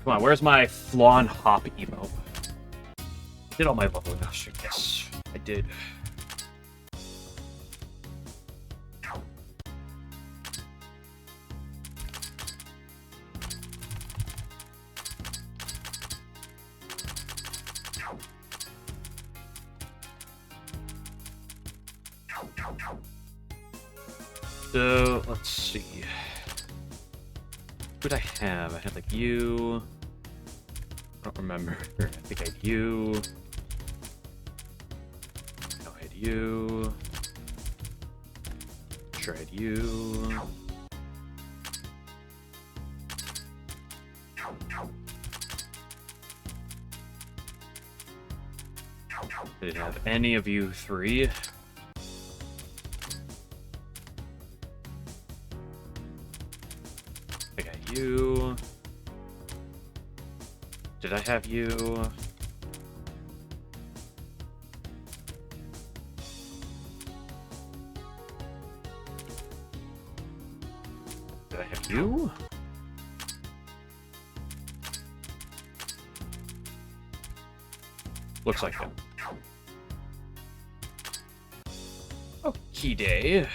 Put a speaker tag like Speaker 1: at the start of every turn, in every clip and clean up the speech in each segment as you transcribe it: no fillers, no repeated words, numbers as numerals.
Speaker 1: Come on, where's my flan hop emo? Did all my leveling last year? Yes, I did. So, let's see. Who did I have? I had like you. I don't remember. I think I had you. No, I had you. Sure, I had you. I didn't have any of you three. I got you. Did I have you? Did I have you? Looks like it. Okie day.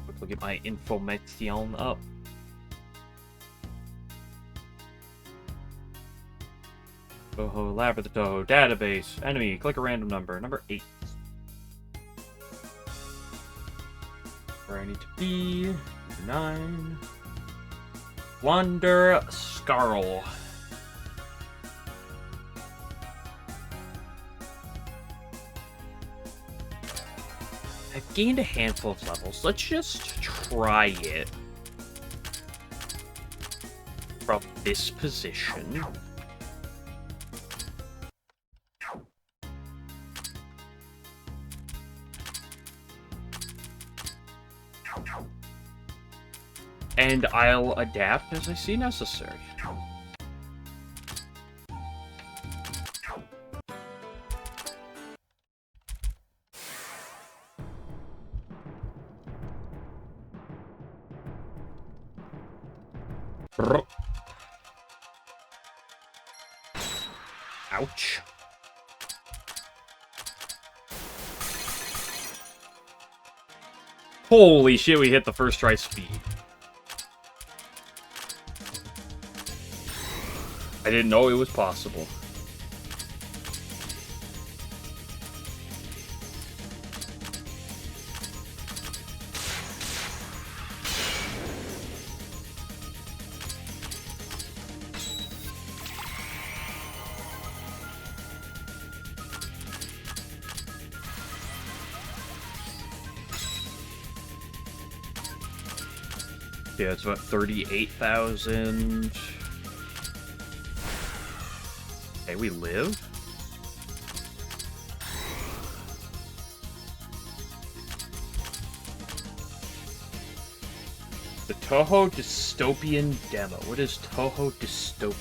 Speaker 1: Quickly get my information up. Touhou, Labyrinth, Touhou, database, enemy, click a random number, number 8. Where I need to be, 9. Wander Scarl. I've gained a handful of levels. Let's just try it from this position. And I'll adapt as I see necessary. Ouch. Holy shit, we hit the first try speed. I didn't know it was possible. Yeah, it's about 38,000. Okay, we live. The Touhou dystopian demo. What is Touhou dystopian?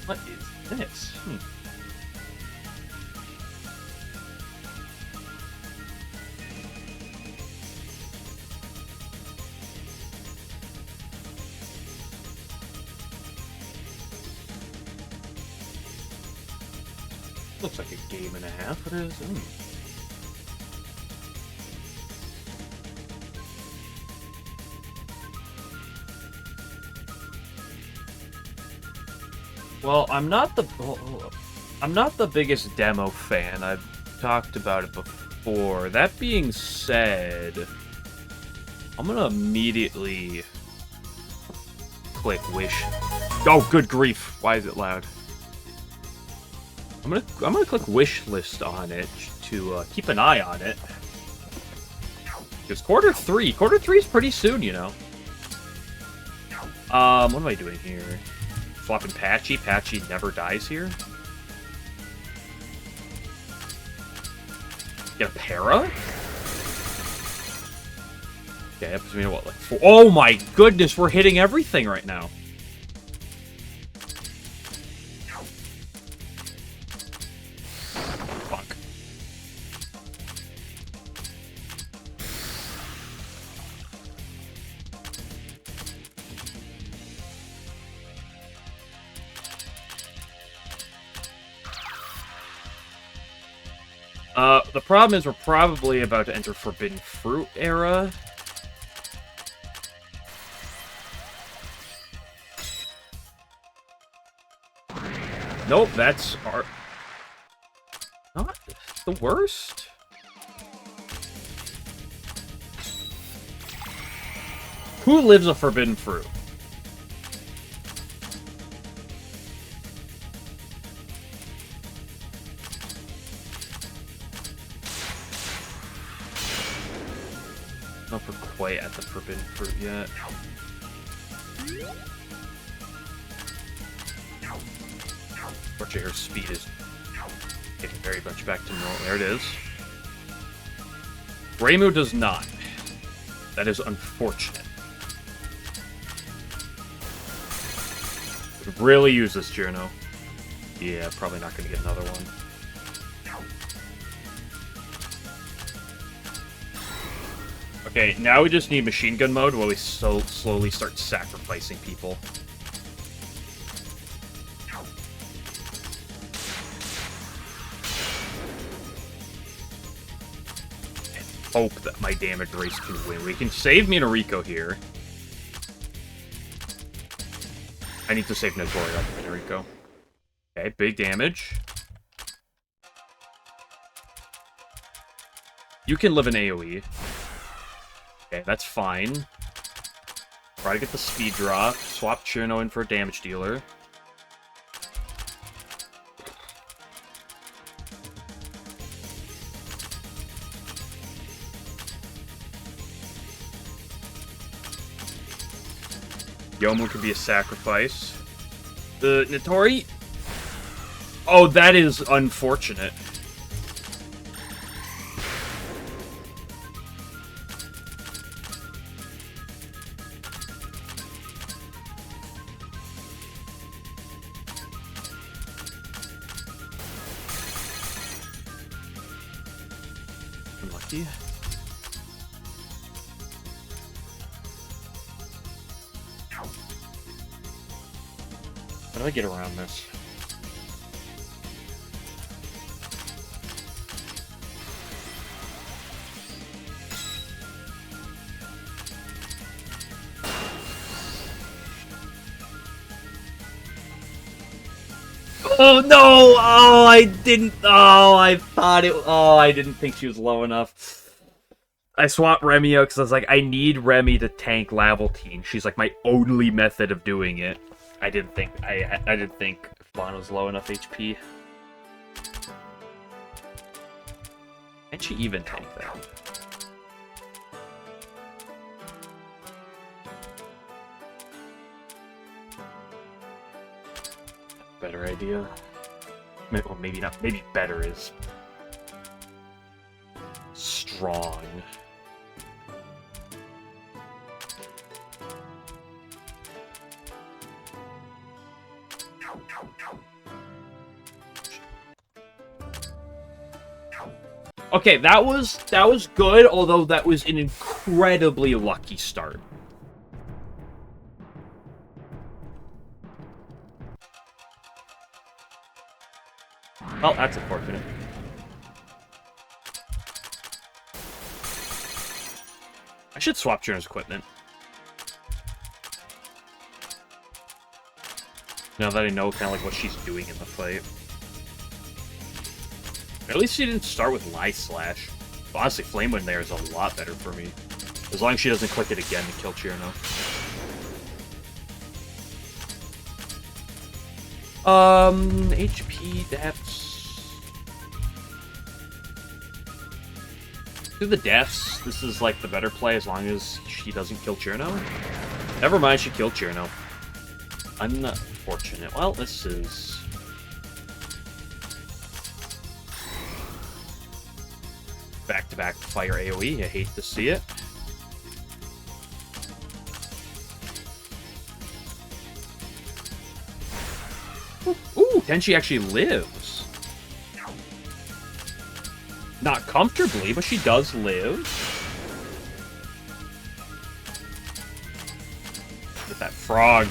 Speaker 1: What is this? Looks like a game and a half. What is? Well, I'm not the biggest demo fan. I've talked about it before. That being said, I'm gonna immediately click wish. Oh, good grief! Why is it loud? I'm gonna click wish list on it to keep an eye on it. Because quarter three is pretty soon, you know. What am I doing here? Flopping Patchy. Patchy never dies here. Get a para? Okay, that puts me at what, like 4? Oh my goodness, we're hitting everything right now. The problem is we're probably about to enter Forbidden Fruit era. Nope, that's our... Not the worst. Who lives a Forbidden Fruit? Not for quite at the Forbidden Fruit yet. Fortunately, her speed is getting very much back to normal. There it is. Reimu does not. That is unfortunate. Could really use this Journo. Yeah, probably not going to get another one. Okay, now we just need machine gun mode while we slowly start sacrificing people. Hope that my damage race can win. We can save Minariko here. I need to save Notoria after Minariko. Okay, big damage. You can live in AoE. Okay, that's fine. Try to get the speed drop. Swap Churno in for a damage dealer. Yomu could be a sacrifice. The Notori. Oh, that is unfortunate. Unlucky. How do I get around this? Oh no! Oh, I didn't. Oh, I thought it. Oh, I didn't think she was low enough. I swapped Remy out because I was like, I need Remy to tank Labyrinth. She's like my only method of doing it. I didn't think Vaughn was low enough HP. Can she even tank that? Better idea. Well, maybe not. Maybe better is strong. Okay, that was good, although that was an incredibly lucky start. Well, that's unfortunate. I should swap Journo's equipment. Now that I know kind of like what she's doing in the fight. At least she didn't start with Light Slash. But honestly, Flame Wind there is a lot better for me. As long as she doesn't click it again to kill Journo. HP deaths. Do the deaths. This is like the better play as long as she doesn't kill Journo. Never mind, she killed Journo. Unfortunate. Well, this is... back-to-back fire AoE. I hate to see it. Ooh, Tenchi actually lives. Not comfortably, but she does live. Get that frog.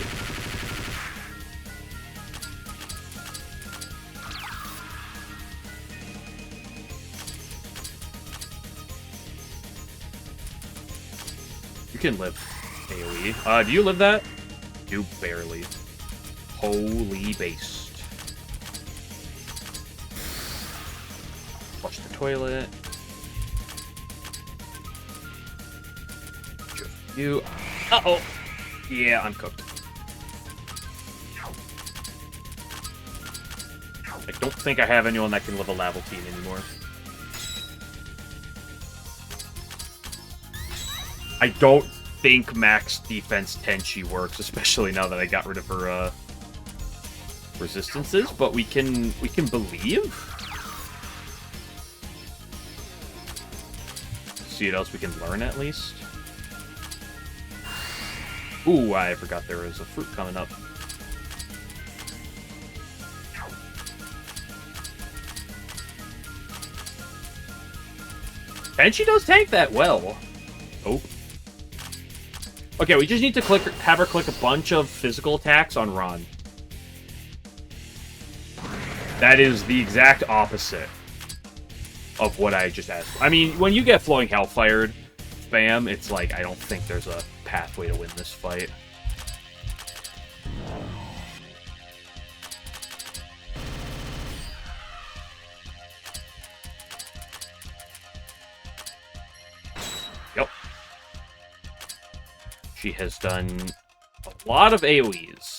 Speaker 1: can live AoE. Do you live that? You barely. Holy based. Flush the toilet. Just you. Uh-oh. Yeah, I'm cooked. I don't think I have anyone that can live a Labyrinth anymore. I don't think max defense Tenchi works, especially now that I got rid of her resistances, but we can believe. See what else we can learn at least. Ooh, I forgot there was a fruit coming up. Tenchi does tank that well. Oh. Okay, we just need to have her click a bunch of physical attacks on Ron. That is the exact opposite of what I just asked. I mean, when you get Flowing Hellfired, bam, it's like, I don't think there's a pathway to win this fight. Yep. She has done a lot of AoEs.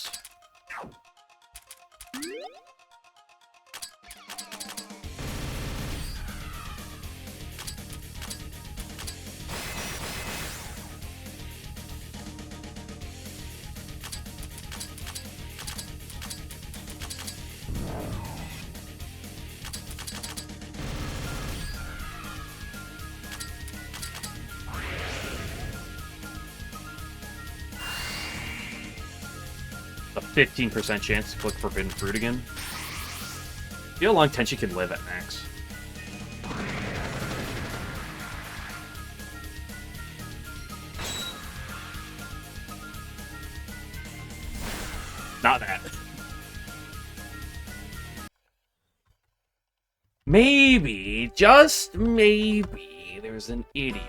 Speaker 1: A 15% chance to click Forbidden Fruit again. See how long Tenchi can live at max. Not that. Maybe, just maybe, there's an idiot.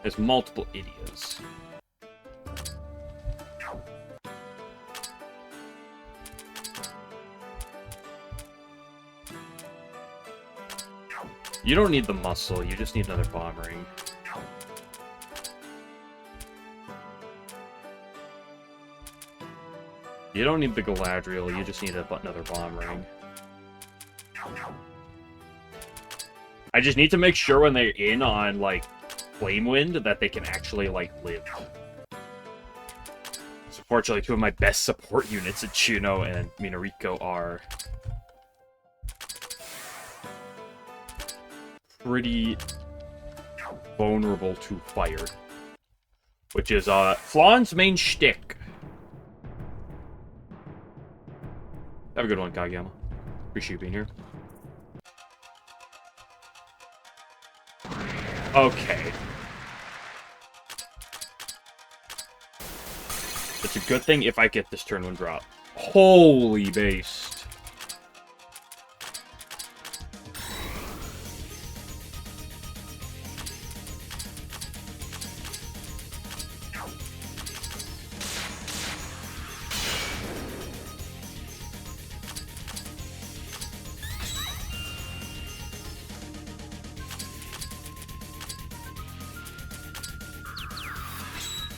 Speaker 1: There's multiple idiots. You don't need the muscle, you just need another bomb ring. You don't need the Galadriel, you just need another bomb ring. I just need to make sure when they're in on, like, Flame Wind that they can actually, like, live. So fortunately, two of my best support units, Juno and Minariko, are pretty vulnerable to fire. Which is, Flawn's main shtick. Have a good one, Kageyama. Appreciate you being here. Okay. It's a good thing if I get this turn one drop. Holy based.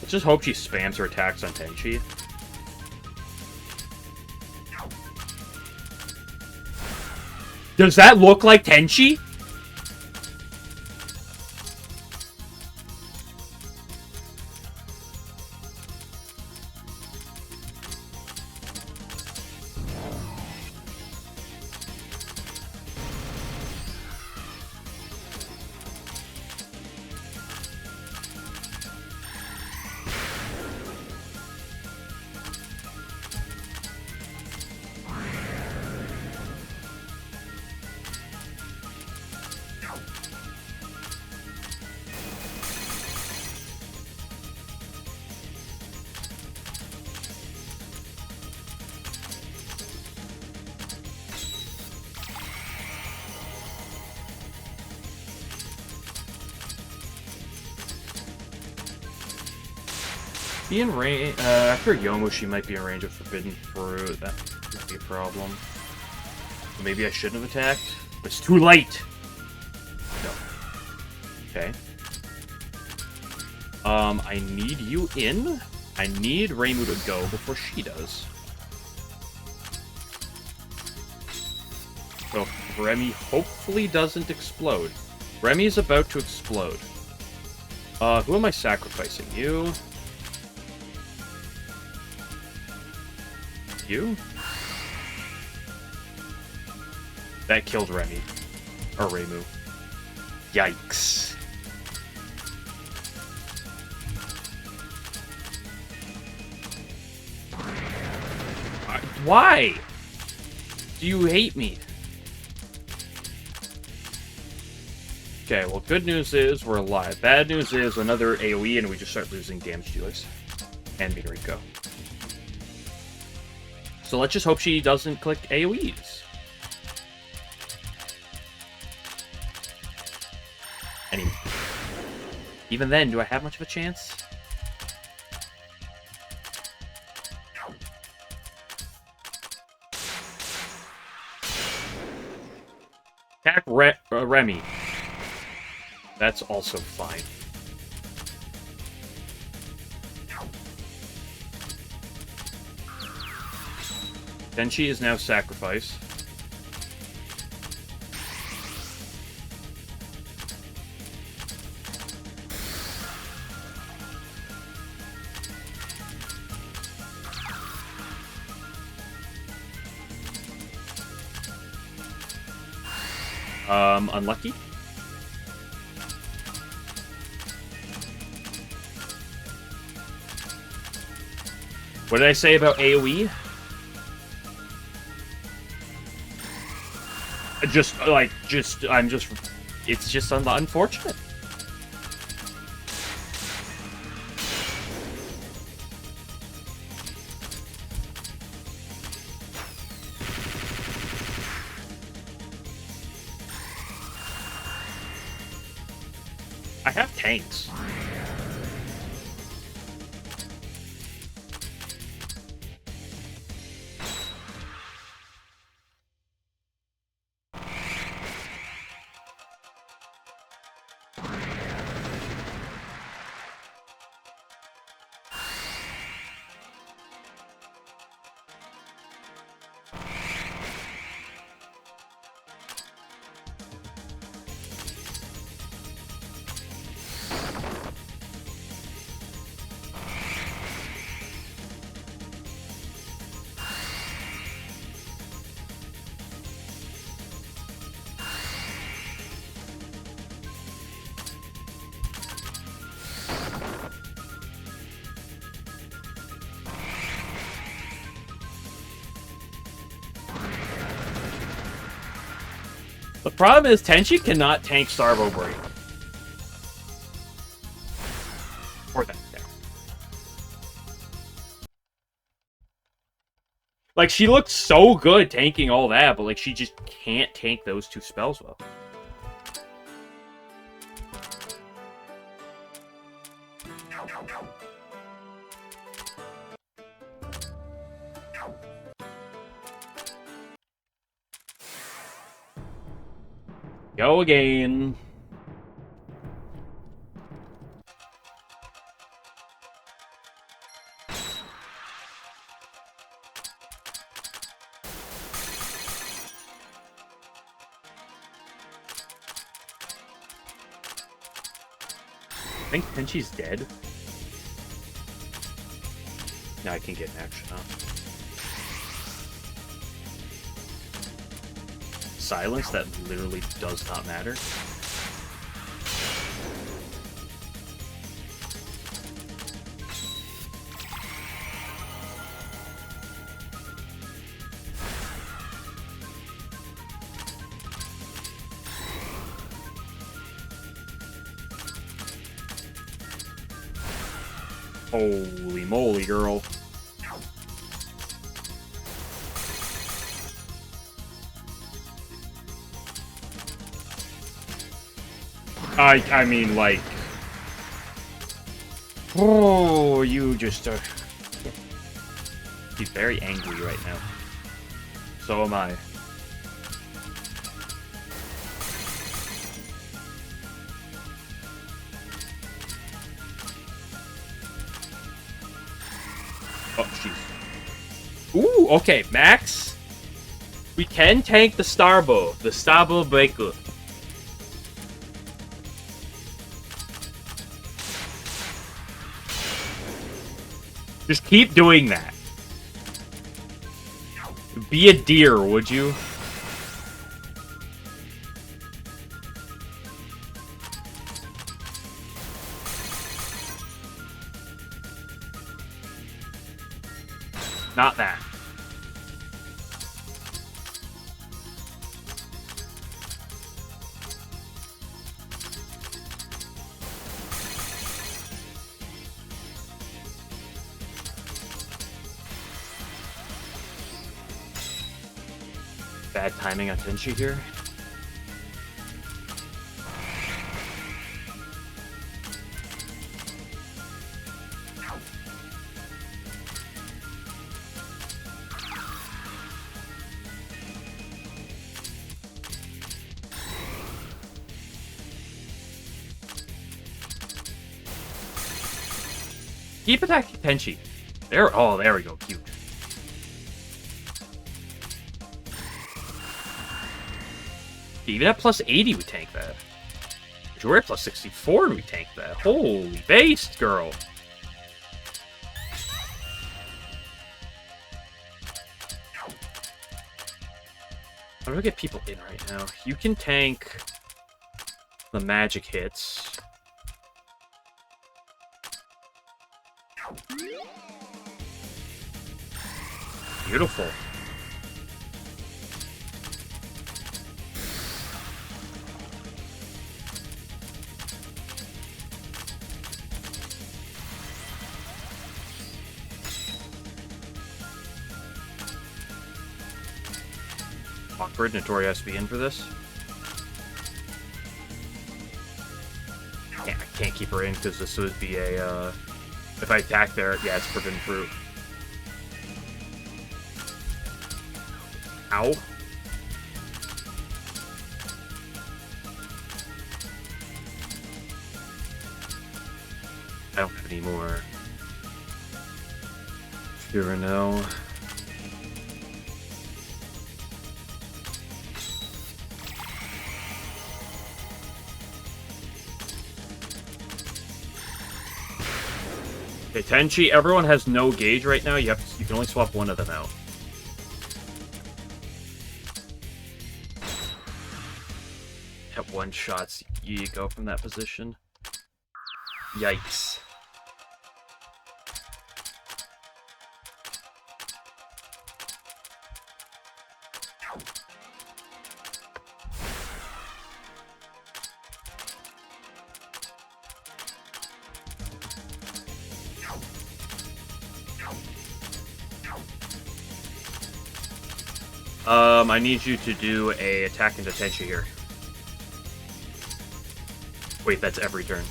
Speaker 1: Just hope she spams her attacks on Tenchi. Does that look like Tenchi? Be in range. After Yomo, she might be in range of Forbidden Fruit. That might be a problem. Maybe I shouldn't have attacked. But it's too late! No. Okay. I need you in. I need Reimu to go before she does. So, Remy hopefully doesn't explode. Remy is about to explode. Who am I sacrificing? You? You? That killed Remy. Or Reimu. Yikes. Why? Do you hate me? Okay, well, good news is we're alive. Bad news is another AoE and we just start losing damage dealers. And Minariko. So let's just hope she doesn't click AoEs. Anyway. Even then, do I have much of a chance? Attack Remy. That's also fine. Tenchi is now sacrificed. Unlucky. What did I say about AoE? It's just unfortunate. I have tanks. The problem is Tenchi cannot tank Starvo Break. Or that. Yeah. Like, she looks so good tanking all that, but, like, she just can't tank those two spells well. Go again. I think Tenchi's dead. Now I can get an action off. Silence that literally does not matter. Holy moly, girl. I mean, like... Oh, you just are... He's very angry right now. So am I. Oh, jeez. Ooh, okay, Max. We can tank the Starbow. The Starbow Breaker. Just keep doing that. Be a deer, would you? Not that. Bad timing on Tenchi here. Keep attacking Tenchi. There. Oh, there we go. Cute. Even at plus 80, we tank that. We're at plus 64 and we tank that. Holy based, girl. How do I get people in right now? You can tank the magic hits. Beautiful. Awkward. Notori has to be in for this. I can't keep her in because this would be a, if I attack there, yeah, it's forbidden fruit. Ow. I don't have any more. Sure, no. Okay, Tenchi, everyone has no gauge right now. You can only swap one of them out. At one shots, you go from that position. Yikes. I need you to do a attack into Tenchi here. Wait, that's every turn.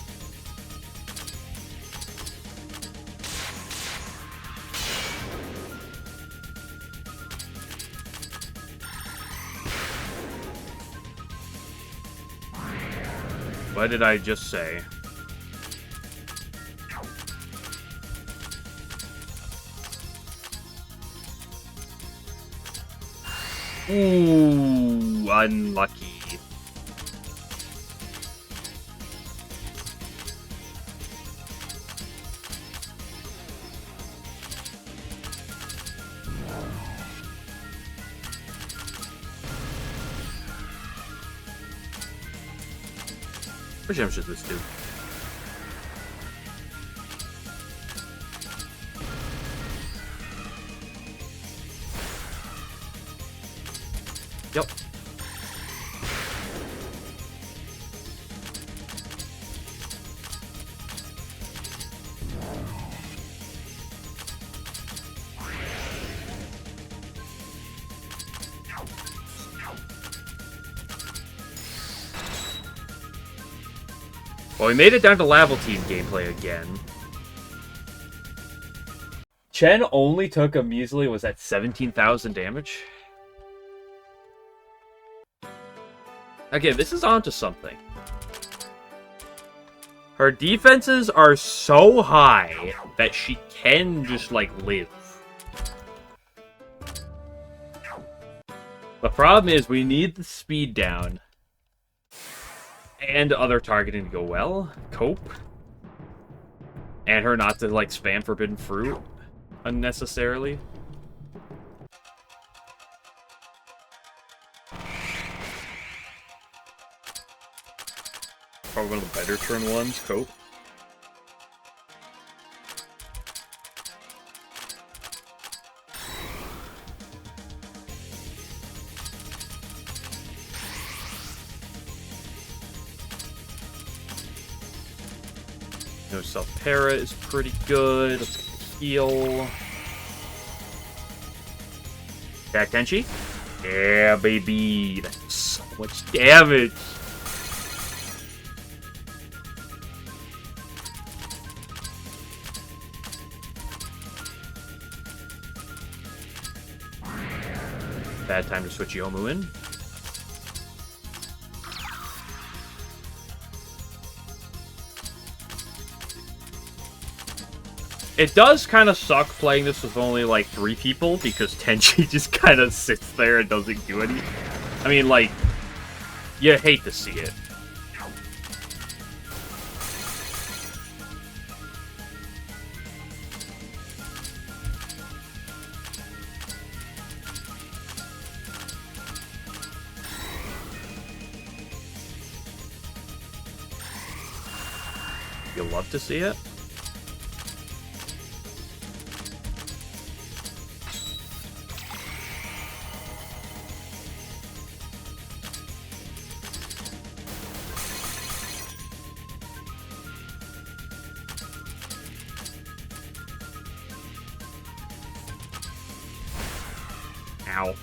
Speaker 1: What did I just say? Ooh, unlucky. Which damage should this do? Yep. Well, we made it down to Labyrinth gameplay again. Chen only took a measly, was that 17,000 damage? Again, this is onto something. Her defenses are so high that she can just, like, live. The problem is we need the speed down. And other targeting to go well. Cope. And her not to, like, spam Forbidden Fruit unnecessarily. Probably one of the better turn ones, Cope. No Self-Para is pretty good. Let's get the heal. Jack Tenchi? Yeah, baby. That's so much damage. Bad time to switch Yomu in. It does kind of suck playing this with only, like, 3 people, because Tenchi just kind of sits there and doesn't do anything. I mean, like, you hate to see it. You love to see it. Ow.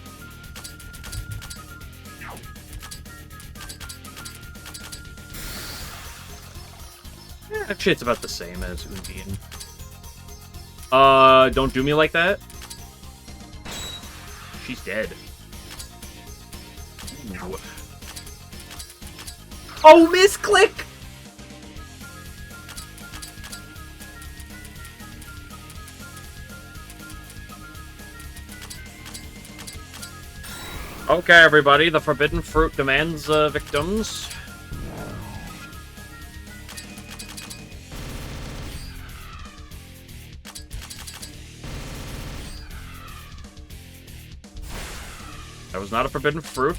Speaker 1: Actually, it's about the same as Undine. Don't do me like that. She's dead. Ooh. Oh, misclick! Okay, everybody, the Forbidden Fruit demands victims. That was not a Forbidden Fruit.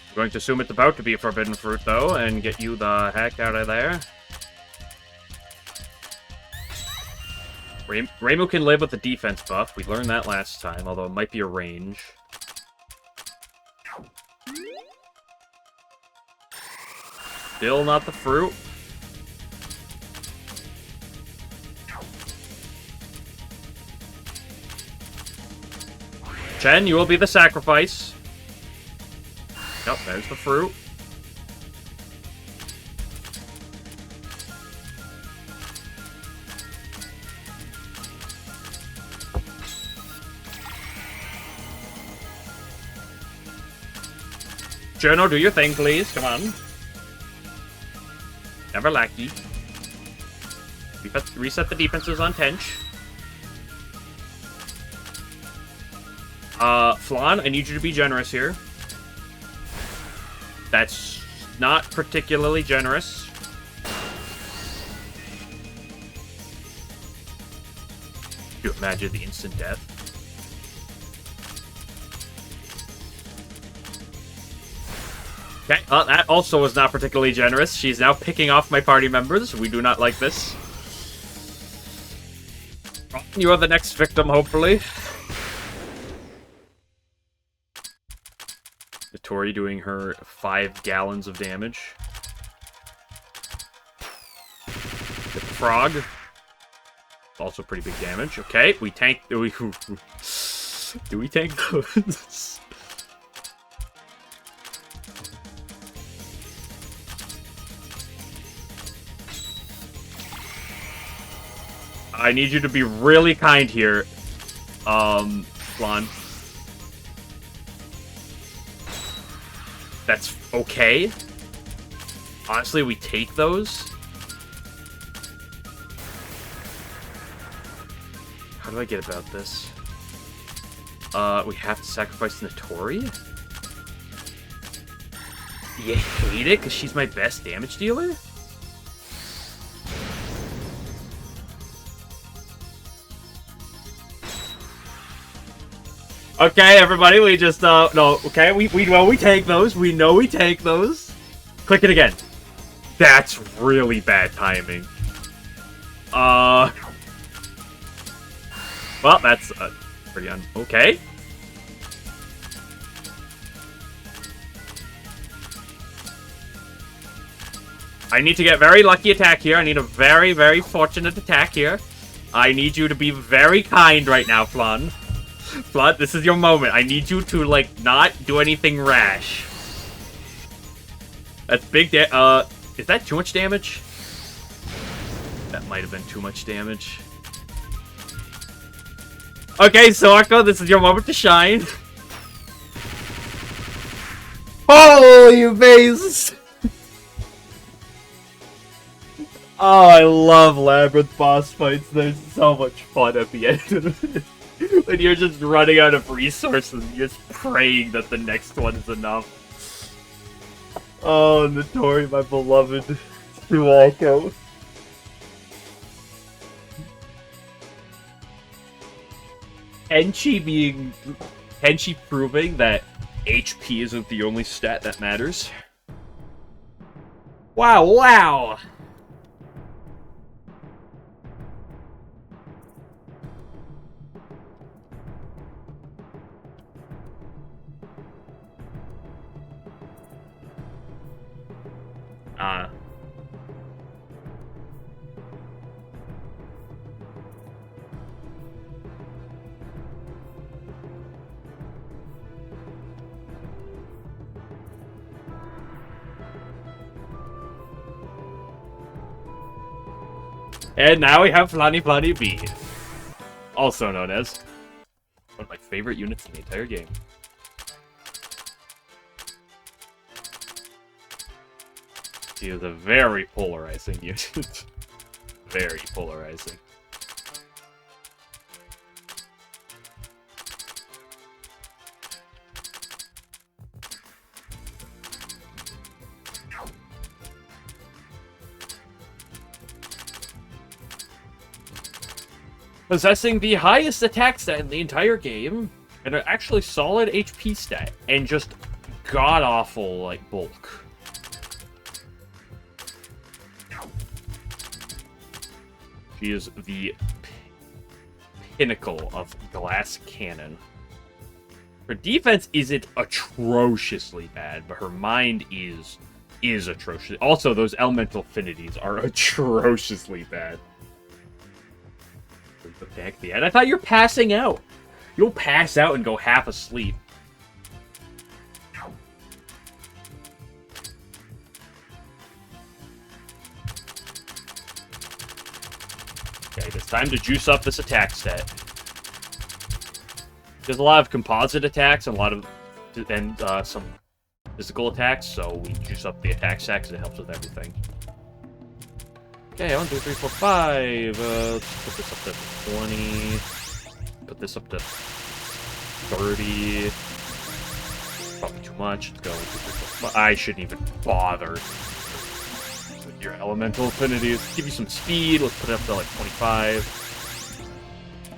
Speaker 1: I'm going to assume it's about to be a Forbidden Fruit, though, and get you the heck out of there. Reimu can live with the defense buff. We learned that last time, although it might be a range. Still not the fruit. Chen, you will be the sacrifice. Yep, there's the fruit. Jono, do your thing, please. Come on. Never lackey. Reset the defenses on Tench. Flan, I need you to be generous here. That's not particularly generous. You imagine the instant death. Okay, that also was not particularly generous. She's now picking off my party members. We do not like this. You are the next victim, hopefully. Tori doing her 5 gallons of damage. Get the frog. Also pretty big damage. Okay, we tanked. Do we take those? I need you to be really kind here, Flan. That's okay. Honestly, we take those. How do I get about this? We have to sacrifice Notori? You hate it because she's my best damage dealer? Okay, everybody, we just, no, okay, we know we take those. We know we take those. Click it again. That's really bad timing. Well, that's, pretty okay. I need to get very lucky attack here. I need a very, very fortunate attack here. I need you to be very kind right now, Flan. Flan, this is your moment. I need you to, like, not do anything rash. That's big is that too much damage? That might have been too much damage. Okay, Sorako, this is your moment to shine. Holy face! Oh, I love Labyrinth boss fights. They're so much fun at the end of it. When you're just running out of resources, you're just praying that the next one is enough. Oh, Notori, my beloved Touhou. Henchi proving that HP isn't the only stat that matters. Wow, wow! And now we have Flanny B, also known as one of my favorite units in the entire game. He is a very polarizing unit. Very polarizing. Possessing the highest attack stat in the entire game, and an actually solid HP stat, and just god-awful, like, bulk. She is the pinnacle of glass cannon. Her defense isn't atrociously bad, but her mind is atrocious. Also, those elemental affinities are atrociously bad. Back the end. I thought you were passing out. You'll pass out and go half asleep. Okay, it's time to juice up this attack stat. There's a lot of composite attacks and a lot of some physical attacks, so we juice up the attack stat because it helps with everything. Okay, 1, 2, 3, 4, 5. Let's put this up to 20. Put this up to 30. Probably too much. Let's go 1, 2, 3, 4, 5. I shouldn't even bother with your elemental affinities. Give you some speed. Let's put it up to like 25.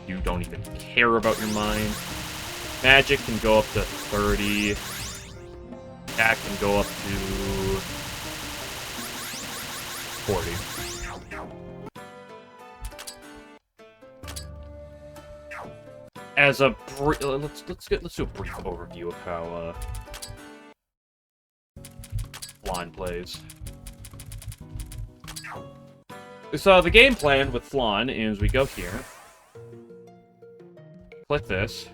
Speaker 1: You don't even care about your mind. Magic can go up to 30. Attack can go up to 40. As a let's do a brief overview of how Flan plays. So the game plan with Flan is we go here, click this,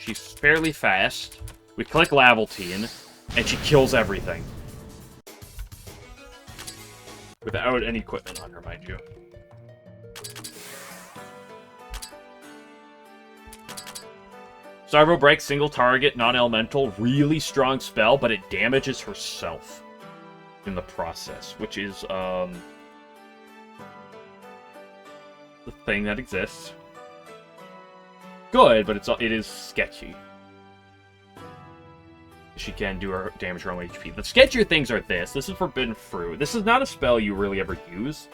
Speaker 1: She's fairly fast. We click Labyrinth, and she kills everything. Without any equipment on her, mind you. Starvo Break, single target, non-elemental, really strong spell, but it damages herself in the process, which is, the thing that exists. Good, but it is sketchy. She can do her damage her own HP. The sketchier things are this. This is Forbidden Fruit. This is not a spell you really ever use.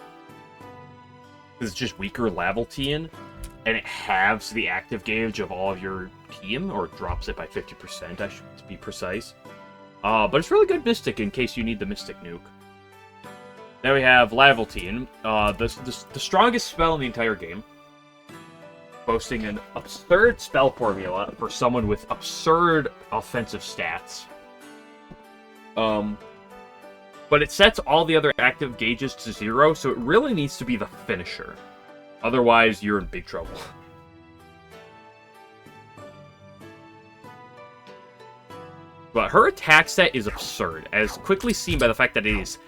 Speaker 1: It's just weaker Labyrinth, and it halves the active gauge of all of your team, or drops it by 50%, I should to be precise. But it's really good Mystic in case you need the Mystic nuke. Then we have Labyrinth, the strongest spell in the entire game. Boasting an absurd spell formula for someone with absurd offensive stats. But it sets all the other active gauges to 0, so it really needs to be the finisher. Otherwise, you're in big trouble. But her attack set is absurd, as quickly seen by the fact that it is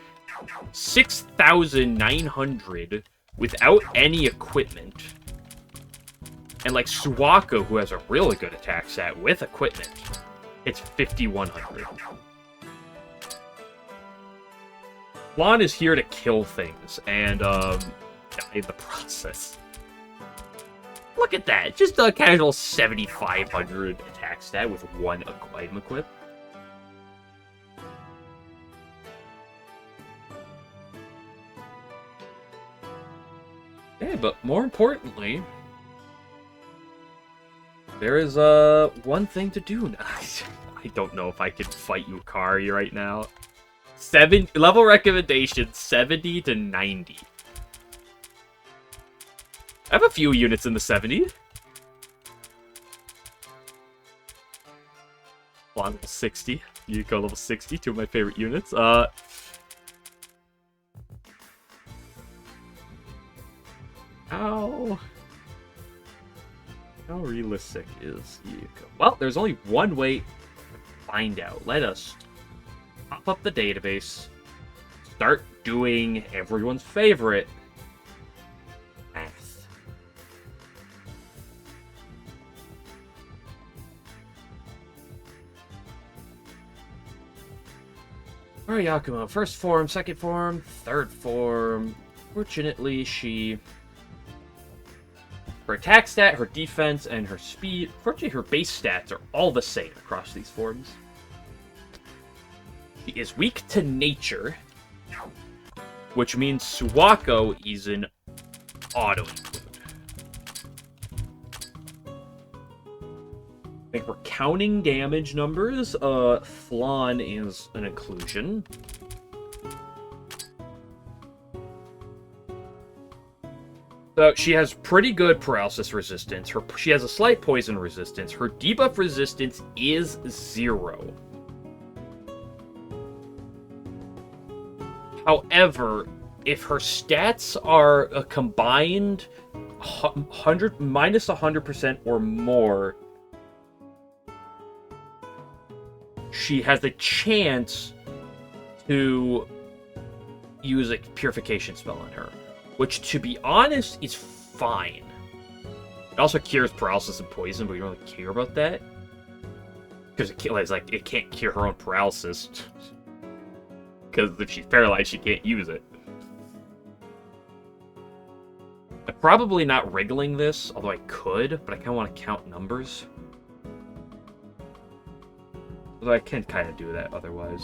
Speaker 1: 6,900 without any equipment. And like Suwako, who has a really good attack set with equipment, it's 5,100. Flan is here to kill things and die in the process. Look at that, just a casual 7,500 attack stat with one item equip. Yeah, but more importantly, there is one thing to do now. I don't know if I can fight Yukari right now. Level recommendation 70 to 90. I have a few units in the 70. Level 60. Yuko level 60, two of my favorite units. How realistic is Yuko? Well, there's only one way to find out. Let us pop up the database, start doing everyone's favorite math. Alright, Yakumo. First form, second form, third form. Fortunately, her attack stat, her defense, and her speed. Fortunately, her base stats are all the same across these forms. She is weak to nature, which means Suwako is an auto-include. I think we're counting damage numbers. Flan is an inclusion. So she has pretty good paralysis resistance. She has a slight poison resistance. Her debuff resistance is 0. However, if her stats are a combined minus 100% or more, she has a chance to use a purification spell on her. Which, to be honest, is fine. It also cures paralysis and poison, but we don't really care about that. Because it can't cure her own paralysis. Because if she's paralyzed, she can't use it. I'm probably not wriggling this, although I could, but I kind of want to count numbers. Although I can kind of do that otherwise.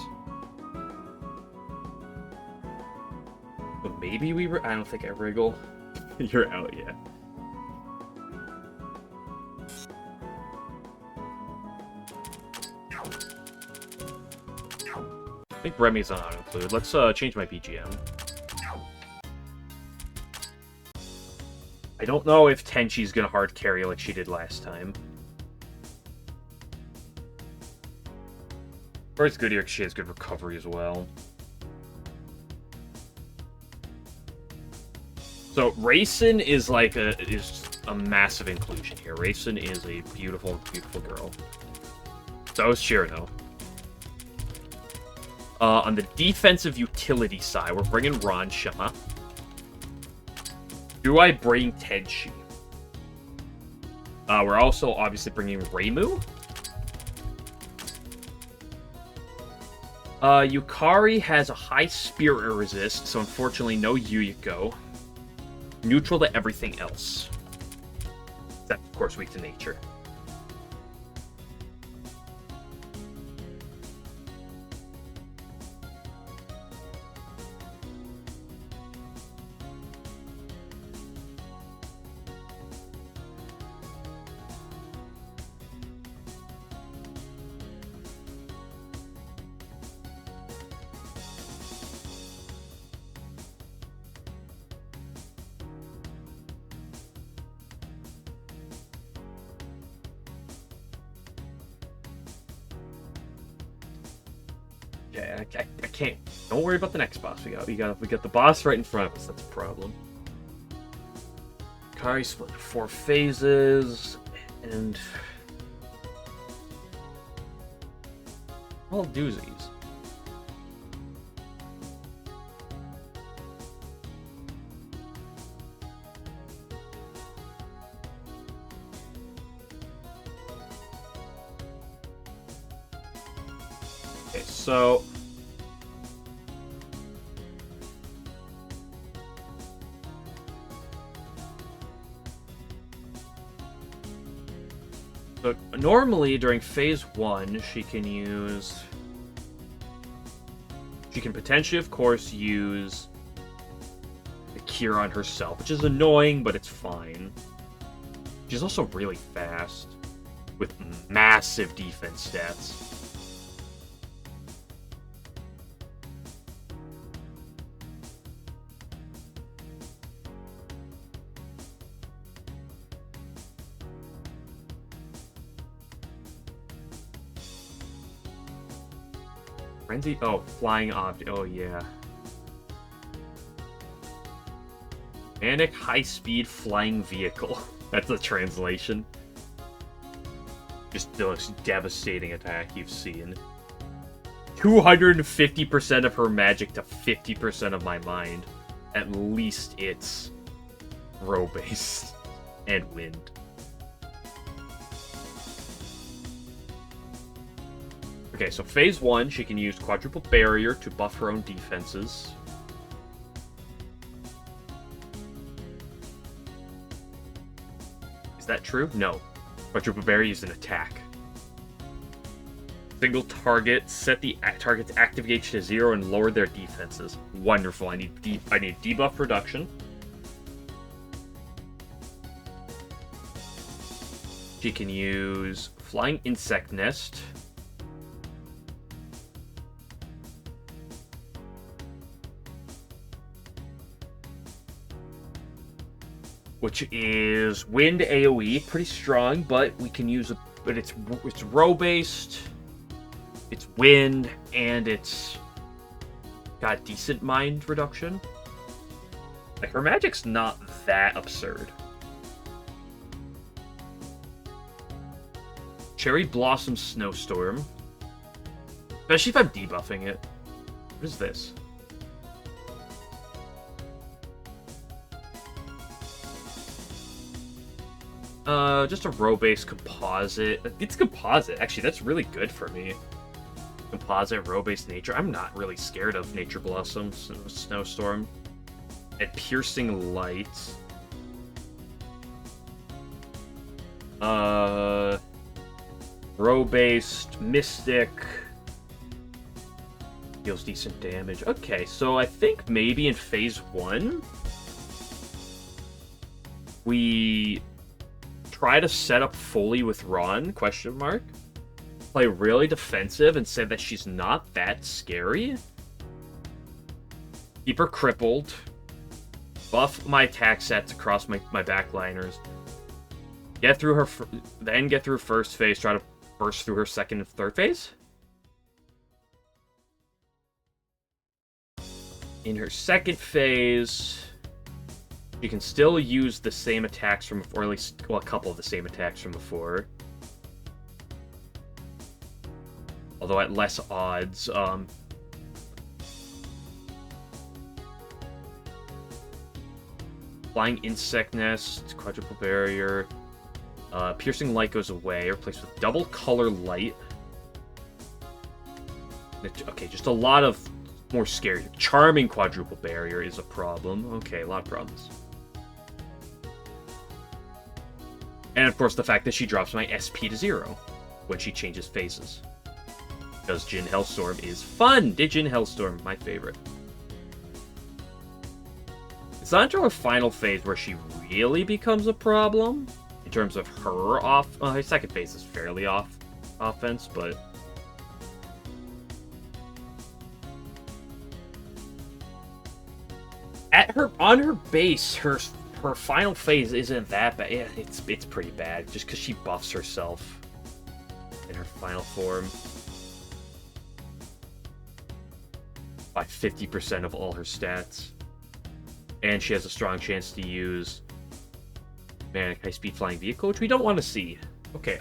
Speaker 1: But maybe we were. I don't think I wriggle. You're out, yeah. I think Remy's on auto-include. Let's change my BGM. I don't know if Tenchi's gonna hard carry like she did last time. Or it's good here because she has good recovery as well. So Raisin is like is a massive inclusion here. Racing is a beautiful, beautiful girl. So is Shirano. On the defensive utility side, we're bringing Ranshama. Do I bring Tenshi? We're also obviously bringing Reimu. Yukari has a high spirit resist, so unfortunately no Yuyiko. Neutral to everything else. Except, of course, weak to nature. Yeah, I can't. Don't worry about the next boss. We got the boss right in front of us. That's a problem. Kari split into 4 phases, and all doozies. Okay, so normally during phase 1, she can potentially, of course, use the cure on herself, which is annoying, but it's fine. She's also really fast with massive defense stats. Frenzy? Oh, flying object. Oh, yeah. Manic high-speed flying vehicle. That's the translation. Just the most devastating attack you've seen. 250% of her magic to 50% of my mind. At least it's row-based and wind. Okay, so phase 1, she can use quadruple barrier to buff her own defenses. Is that true? No. Quadruple barrier is an attack. Single target, set the target's active gauge to 0 and lower their defenses. Wonderful. I need debuff reduction. She can use Flying Insect Nest. Which is wind AoE, pretty strong, but we can use but it's row based, it's wind, and it's got decent mind reduction. Like, her magic's not that absurd. Cherry Blossom Snowstorm. Especially if I'm debuffing it. What is this? Just a row-based composite. It's composite. Actually, that's really good for me. Composite, row-based nature. I'm not really scared of Nature Blossom, Snowstorm. And Piercing Light. Row-based, Mystic. Deals decent damage. Okay, so I think maybe in phase 1, we try to set up fully with Ron, question mark. Play really defensive and say that she's not that scary. Keep her crippled. Buff my attack sets across my backliners. Get through her, then get through first phase, try to burst through her second and third phase. In her second phase, She can still use the same attacks from before, or at least, well, a couple of the same attacks from before. Although at less odds. Flying Insect Nest, Quadruple Barrier. Piercing Light goes away, replaced with Double Color Light. Okay, just a lot of more scary. Charming Quadruple Barrier is a problem. Okay, a lot of problems. And of course, the fact that she drops my SP to 0 when she changes phases. Because Jin Hellstorm is fun! Jin Hellstorm, my favorite. It's not until her final phase where she really becomes a problem. In terms of her her second phase is fairly off offense, but... on her base, her final phase isn't that bad. Yeah, it's pretty bad, just because she buffs herself in her final form by 50% of all her stats. And she has a strong chance to use Manic High-Speed Flying Vehicle, which we don't want to see. Okay,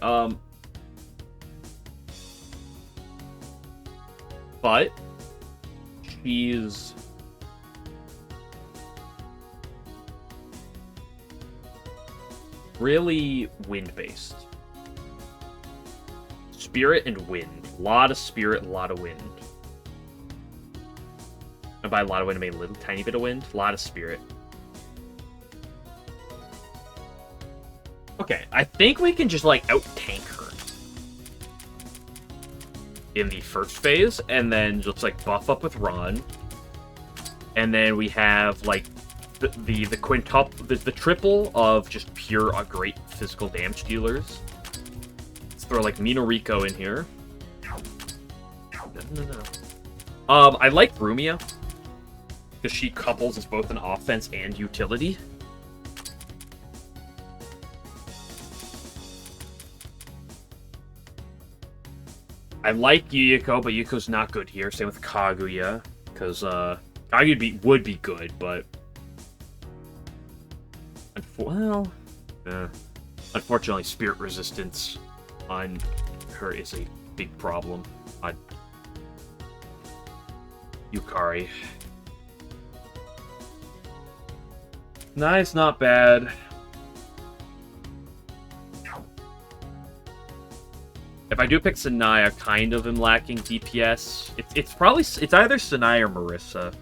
Speaker 1: but she's... really wind-based. Spirit and wind. A lot of spirit, a lot of wind. And by a lot of wind, I mean a little tiny bit of wind. A lot of spirit. Okay, I think we can just, like, out-tank her in the first phase, and then just, like, buff up with Ron. And then we have, like, the quintuple, the triple of just pure great physical damage dealers. Let's throw like Minoriko in here. No. I like Rumia because she couples as both an offense and utility. I like Yuyiko, but Yuyiko's not good here. Same with Kaguya, because Kaguya would be good, but unfortunately, spirit resistance on her is a big problem. On Yukari. Nice, not bad. If I do pick Sanai, I kind of am lacking DPS. It's either Sanai or Marissa.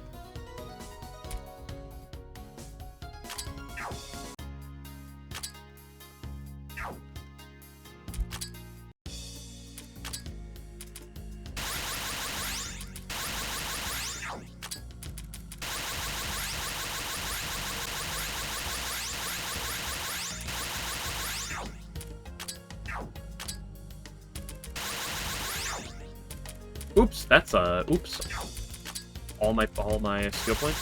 Speaker 1: Oops, that's oops. All my skill points.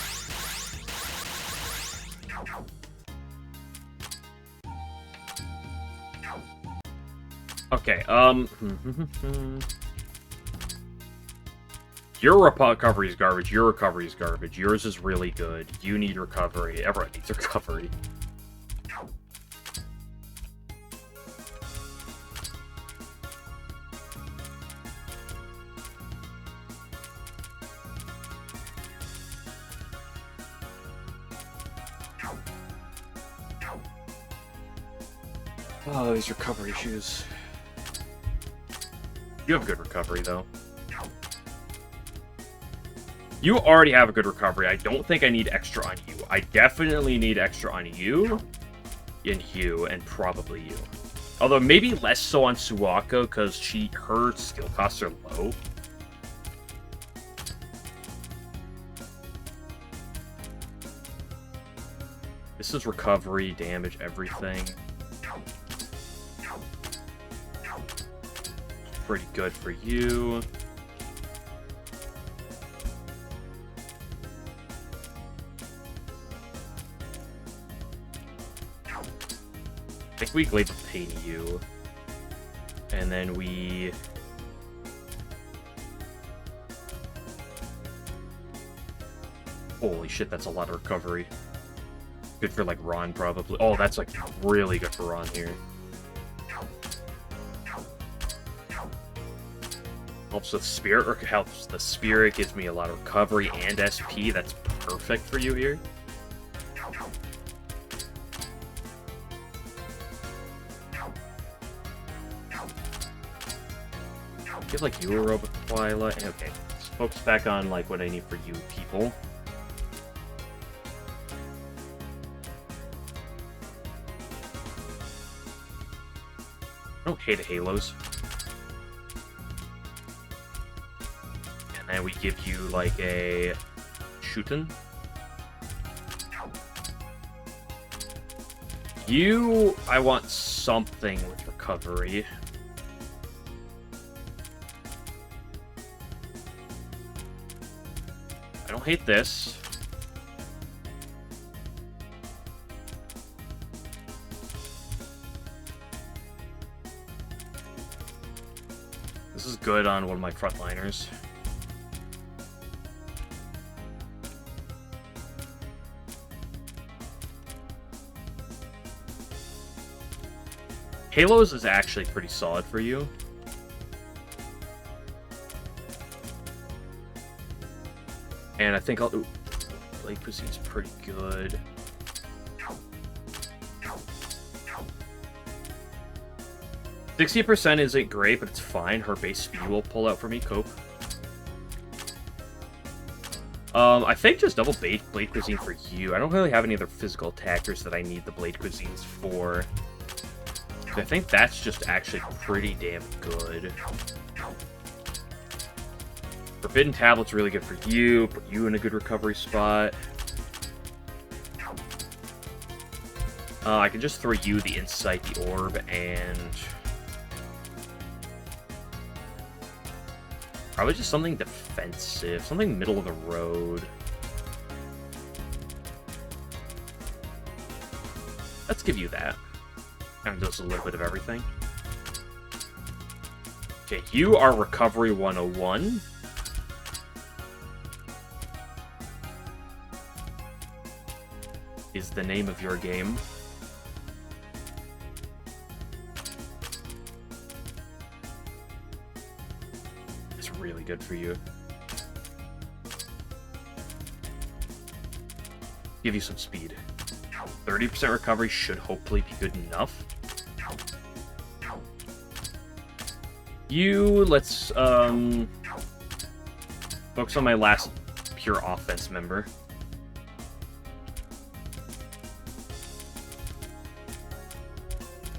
Speaker 1: Okay, your recovery is garbage, your recovery is garbage, yours is really good, you need recovery, everyone needs recovery. Oh, these recovery issues. You have good recovery, though. You already have a good recovery. I don't think I need extra on you. I definitely need extra on you, and probably you. Although maybe less so on Suwako, because her skill costs are low. This is recovery, damage, everything. Pretty good for you. I think we leave a pain you. And then we... Holy shit, that's a lot of recovery. Good for, like, Ron, probably. Oh, that's, like, really good for Ron here. Helps with Spirit, or helps the Spirit, gives me a lot of recovery and SP. That's perfect for you here. I feel like you were Robo Twilight. Okay, let's focus back on, like, what I need for you people. I don't hate Halos. And then we give you, like, a Shootin'. You, I want something with recovery. I don't hate this. This is good on one of my frontliners. Halos is actually pretty solid for you. And I think I'll... Ooh, Blade Cuisine's pretty good. 60% isn't great, but it's fine. Her base speed will pull out for me. Cope. I think just double Blade Cuisine for you. I don't really have any other physical attackers that I need the Blade Cuisines for. I think that's just actually pretty damn good. Forbidden Tablet's really good for you. Put you in a good recovery spot. I can just throw you the Insight, the Orb, and... probably just something defensive. Something middle of the road. Let's give you that. Kind of does a little bit of everything. Okay, you are Recovery 101. Is the name of your game. It's really good for you. Give you some speed. 30% recovery should hopefully be good enough. You, let's, focus on my last pure offense member.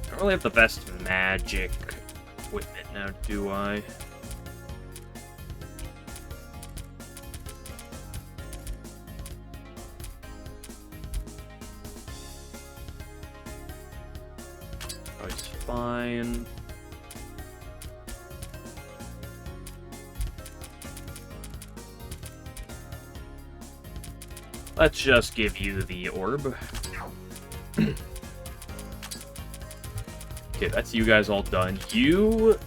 Speaker 1: I don't really have the best magic equipment now, do I? Oh, it's fine. Let's just give you the orb. Okay, that's you guys all done. You...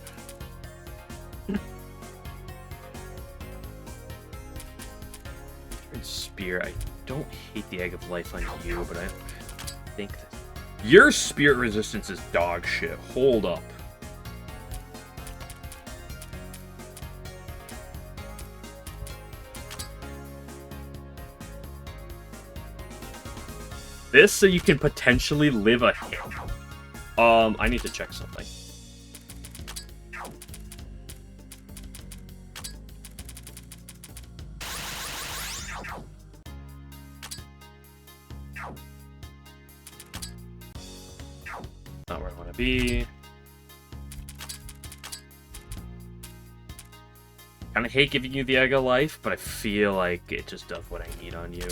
Speaker 1: Spear. I don't hate the Egg of Life on you, but I think that... Your Spirit resistance is dog shit. Hold up. This so you can potentially live a hit. I need to check something. Not where I want to be. Kinda hate giving you the Egg of Life, but I feel like it just does what I need on you.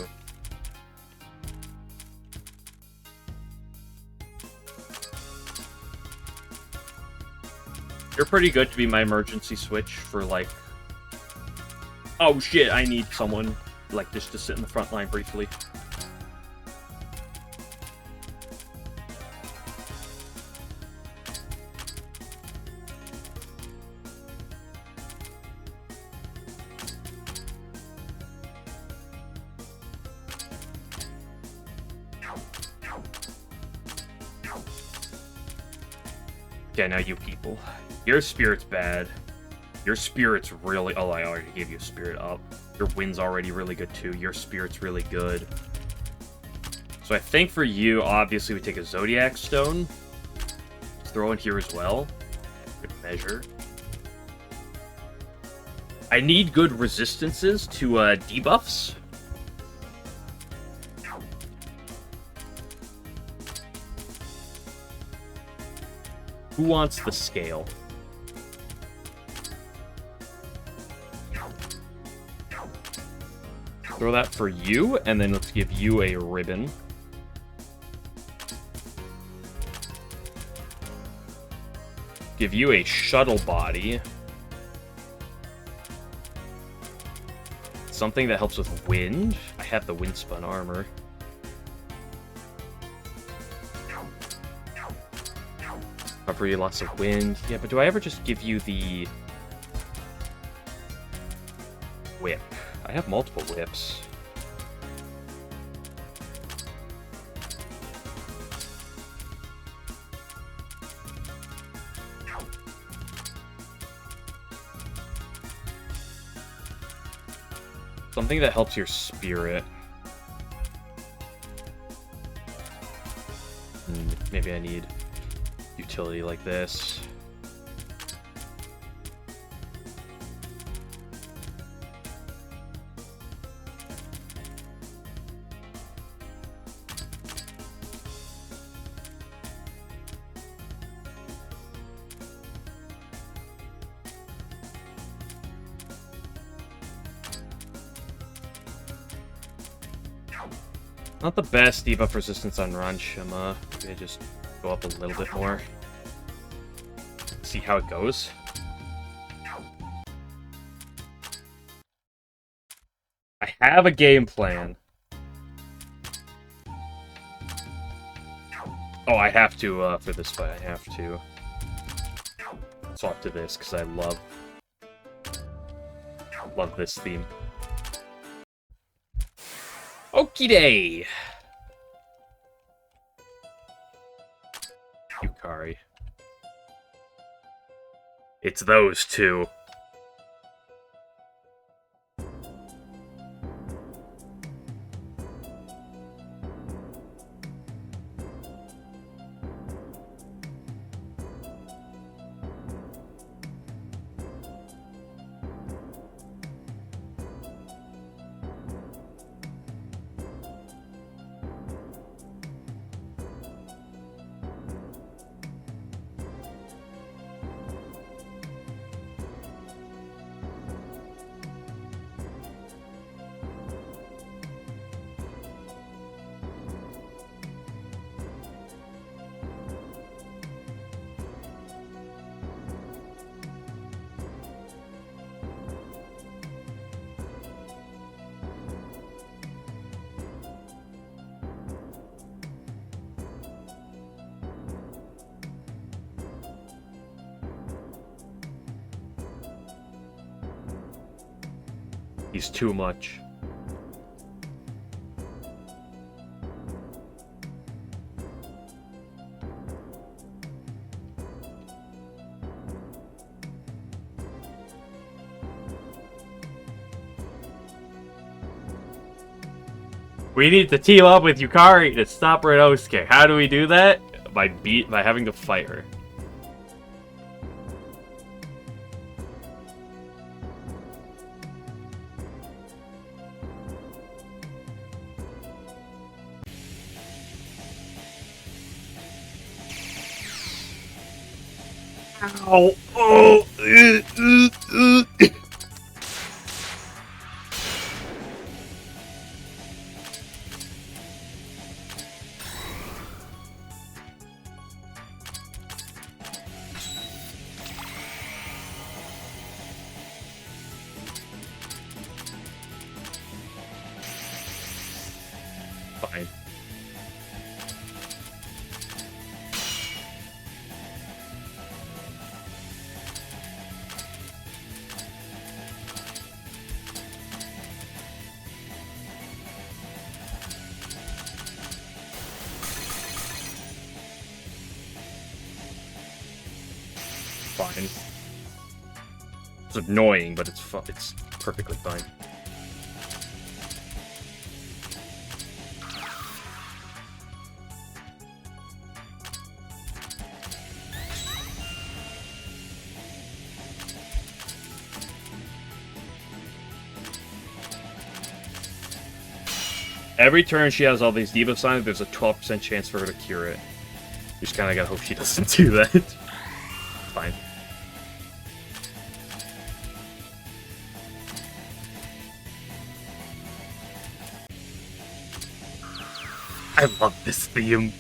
Speaker 1: You're pretty good to be my emergency switch for, like... Oh shit, I need someone, like, just to sit in the front line briefly. Okay, now you people. Your spirit's bad. Your spirit's really... Oh, I already gave you a spirit up. Your wind's already really good, too. Your spirit's really good. So I think for you, obviously, we take a Zodiac Stone. Let's throw in here as well. Good measure. I need good resistances to debuffs. Who wants the scale? Throw that for you, and then let's give you a ribbon. Give you a shuttle body. Something that helps with wind. I have the windspun armor. Cover you lots of wind. Yeah, but do I ever just give you the whip? I have multiple whips. Something that helps your spirit. Maybe I need utility like this. Not the best debuff resistance on Ranshima. Maybe I just go up a little bit more. See how it goes. I have a game plan. Oh, I have to, for this fight, I have to swap to this, because I love this theme. Okie day! Yukari. It's those two. He's too much. We need to team up with Yukari to stop Renosuke. How do we do that? By having to fight her. Ow! Oh! Fine. fine. It's annoying, but it's perfectly fine. Every turn she has all these debuff signs, there's a 12% chance for her to cure it. You just kind of gotta hope she doesn't do that. It's fine. I love this theme.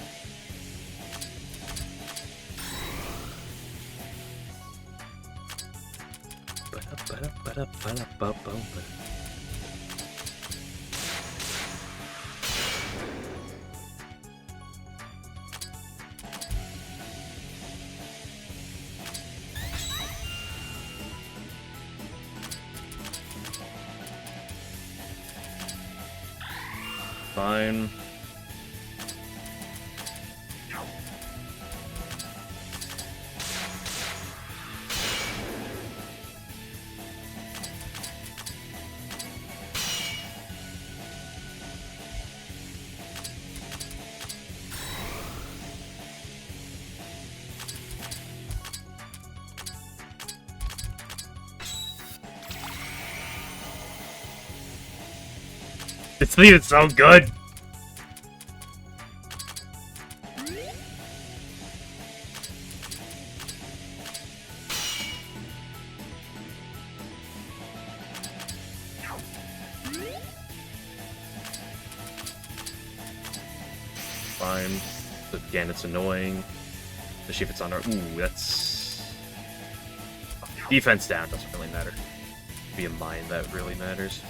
Speaker 1: Fine. This theme is so good! Fine. Again, it's annoying. Especially if it's on our... Ooh, that's... Defense down doesn't really matter. Be a mine that really matters.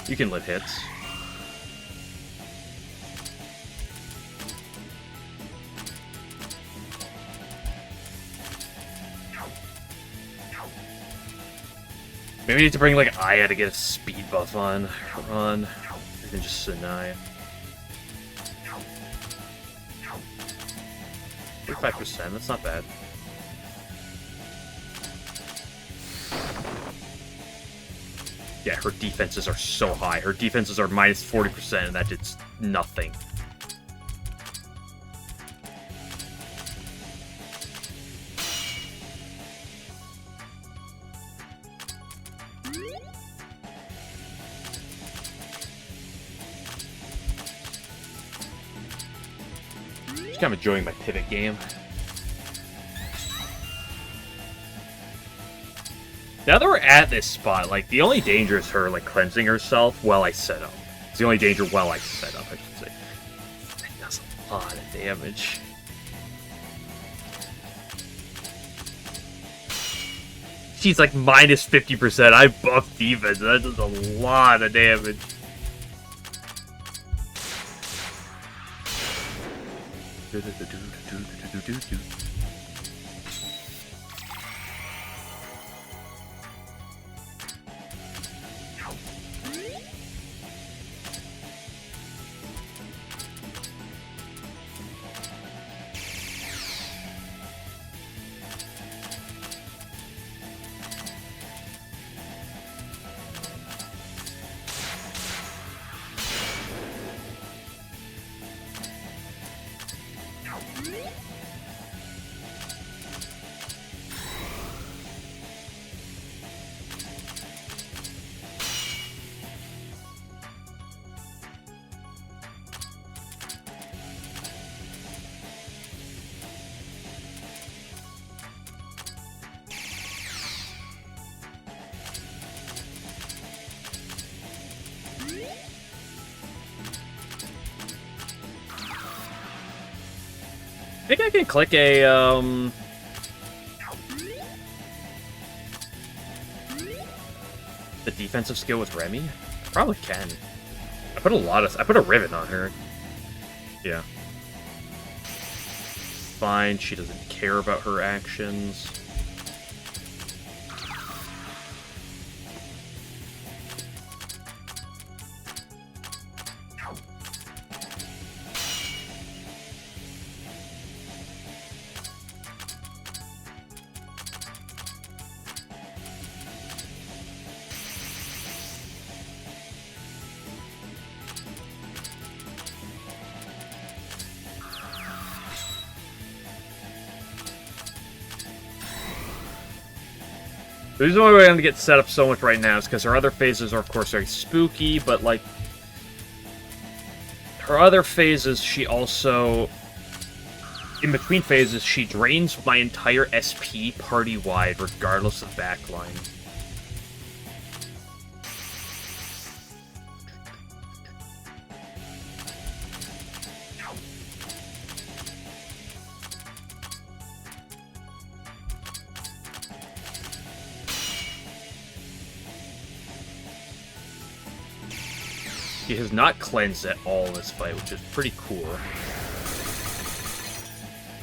Speaker 1: You can live hits. Maybe we need to bring like Aya to get a speed buff on. And then just Sanaya. 45%, that's not bad. Yeah, her defenses are so high. Her defenses are minus 40%, and that did nothing. Just kind of enjoying my pivot game. Now that we're at this spot, like, the only danger is her, like, cleansing herself while I set up. It's the only danger while I set up, I should say. That does a lot of damage. She's, like, minus 50%. I buff defense. That does a lot of damage. I think I can click a, the defensive skill with Remy? Probably can. I put a rivet on her. Yeah. fine. She doesn't care about her actions. The reason why we're going to get set up so much right now is because her other phases are, of course, very spooky, but, like, her other phases, she also, in between phases, she drains my entire SP party-wide, regardless of backline. He has not cleansed at all in this fight, which is pretty cool.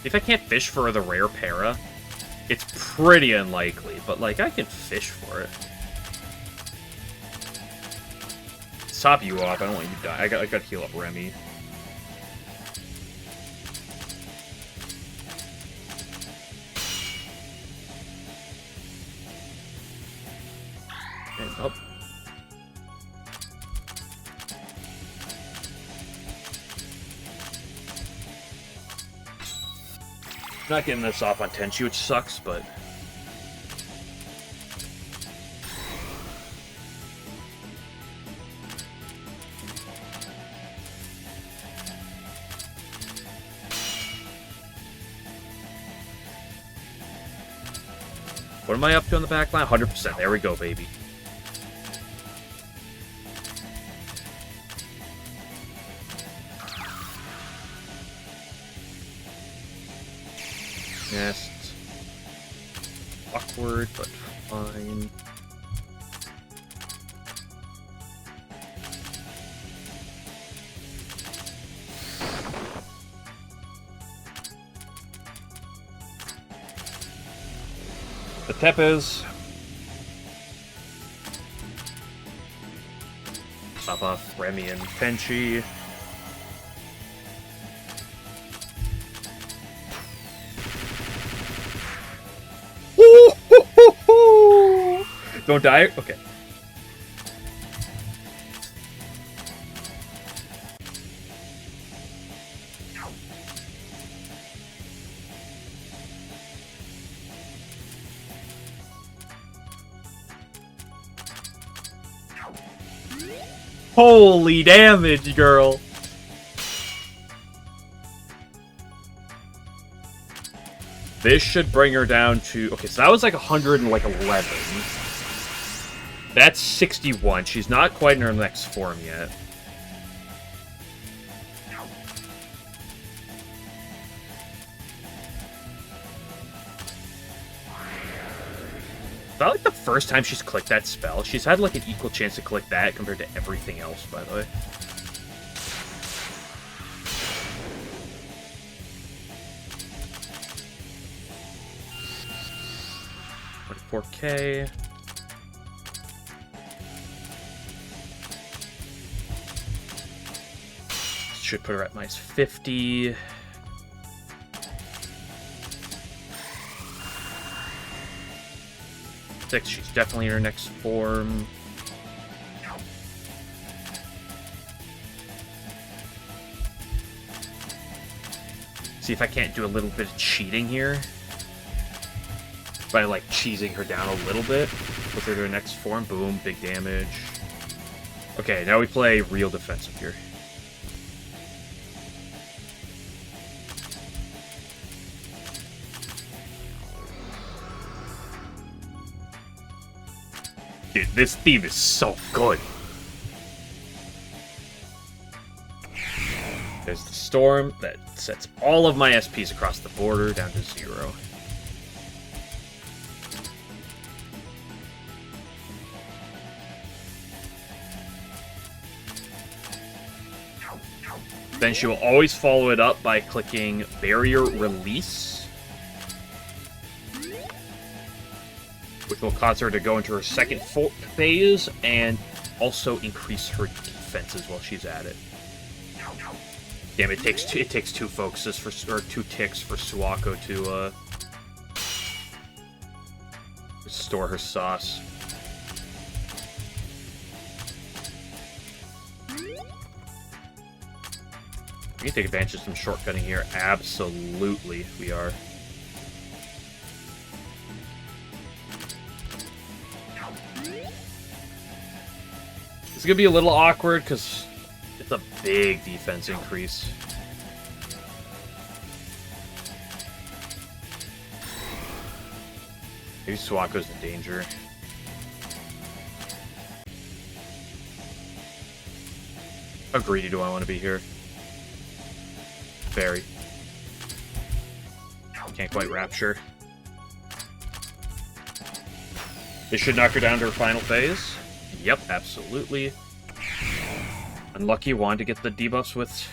Speaker 1: If I can't fish for the rare para, it's pretty unlikely, but, like, I can fish for it. Top you off, I don't want you to die. I got to heal up Remy. And up. Not getting this off on Tenchi, which sucks, but... What am I up to on the back line? 100%. There we go, baby. Nest. Awkward, but fine. The Tepes. Top off Remy and Tenchi. Don't die? Okay. Holy damage, girl! This should bring her down to... Okay, so that was like 111. That's 61. She's not quite in her next form yet. About like the first time she's clicked that spell. She's had like an equal chance to click that compared to everything else, by the way. $4K. Should put her at minus 50. Six, she's definitely in her next form. See if I can't do a little bit of cheating here. By, like, cheesing her down a little bit. Put her to her next form. Boom, big damage. Okay, now we play real defensive here. Dude, this theme is so good. There's the storm that sets all of my SPs across the border down to 0. Then she will always follow it up by clicking Barrier Release, which will cause her to go into her second phase and also increase her defenses while she's at it. Damn, it takes two focuses or 2 ticks for Suwako to restore her sauce. We can take advantage of some shortcutting here. Absolutely, we are. It's gonna be a little awkward because it's a big defense increase. Maybe Suwako's in danger. How greedy do I want to be here? Very. Can't quite Rapture. This should knock her down to her final phase. Yep, absolutely. Unlucky, wanted to get the debuffs with...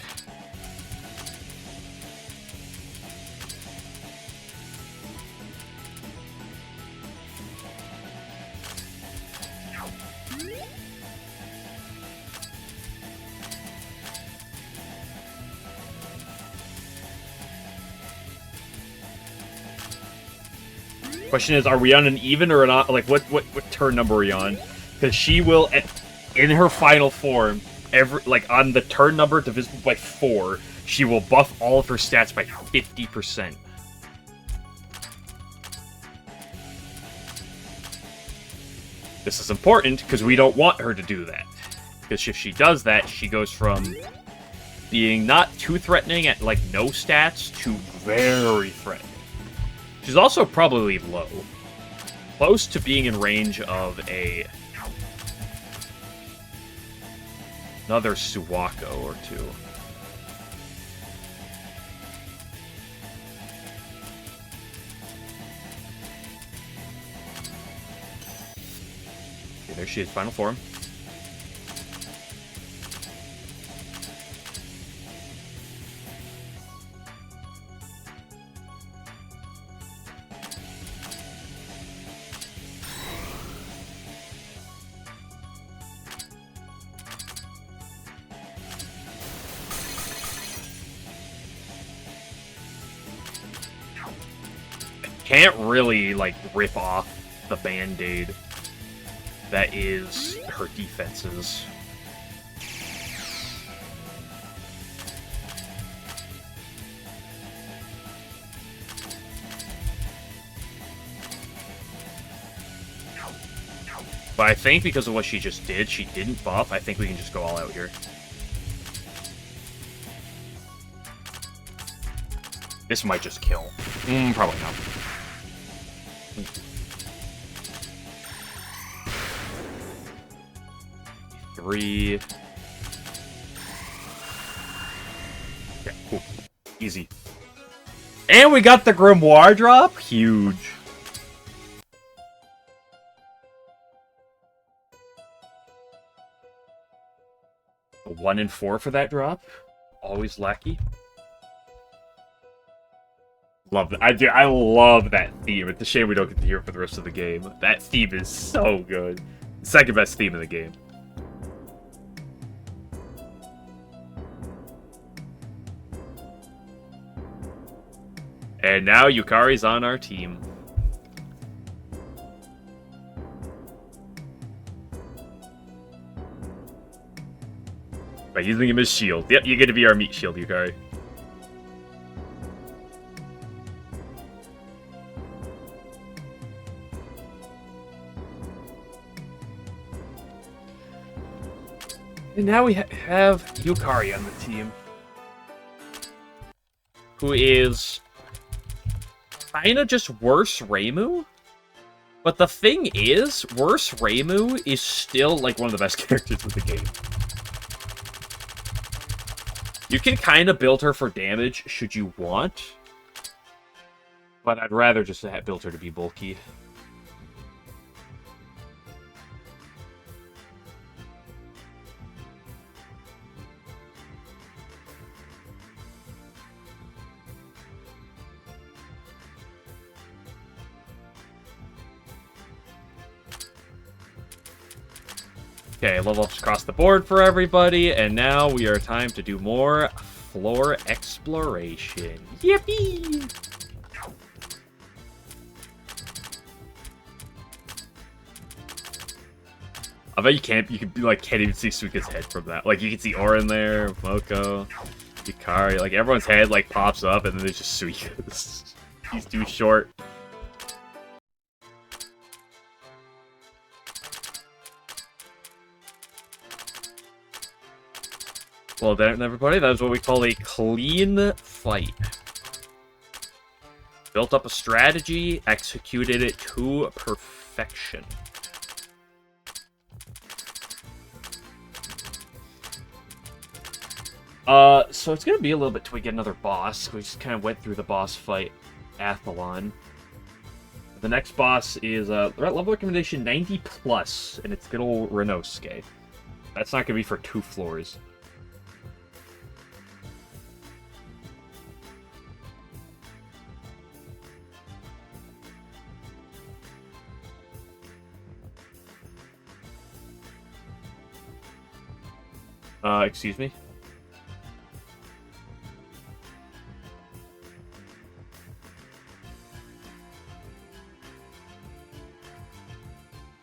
Speaker 1: Question is, are we on an even or not? Like, what turn number are we on? Because she will, in her final form, on the turn number divisible by 4, she will buff all of her stats by 50%. This is important because we don't want her to do that. Because if she does that, she goes from being not too threatening at like no stats to very threatening. She's also probably low. Close to being in range of another Suwako or two. Okay, there she is, final form. Can't really, like, rip off the band-aid that is her defenses. But I think because of what she just did, she didn't buff. I think we can just go all out here. This might just kill. Probably not. Three. Yeah, cool. Easy. And we got the Grimoire drop? Huge. A 1 in 4 for that drop. Always lackey. Love that. I love that theme. It's a shame we don't get to hear it for the rest of the game. That theme is so good. Second best theme in the game. And now Yukari's on our team. By using him as shield. Yep, you get to be our meat shield, Yukari. And now we have Yukari on the team. Who is kind of just worse Reimu. But the thing is, worse Reimu is still like one of the best characters in the game. You can kind of build her for damage should you want. But I'd rather just build her to be bulky. Okay, level ups across the board for everybody, and now we are time to do more floor exploration. Yippee! I bet you can't even see Suika's head from that. Like, you can see Orin there, Moko, Hikari, like, everyone's head, like, pops up, and then there's just Suika's. He's too short. Well then, everybody, that is what we call a clean fight. Built up a strategy, executed it to perfection. So it's gonna be a little bit till we get another boss. We just kind of went through the boss fight, Athlon. The next boss is, level recommendation 90+, and it's good old Renosuke. That's not gonna be for 2 floors. Excuse me?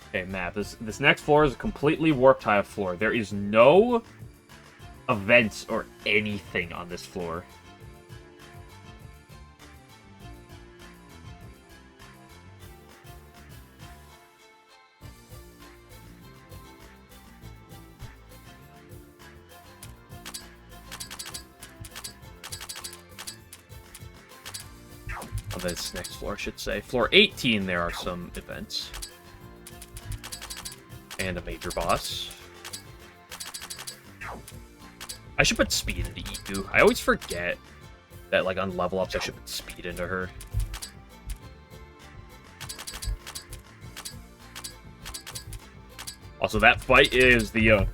Speaker 1: Okay, map. This next floor is a completely warp tile floor. There is no events or anything on this floor. Oh, this next floor, I should say. Floor 18, there are some events. And a major boss. I should put speed into Iku. I always forget that, like, on level ups, I should put speed into her. Also, that fight is the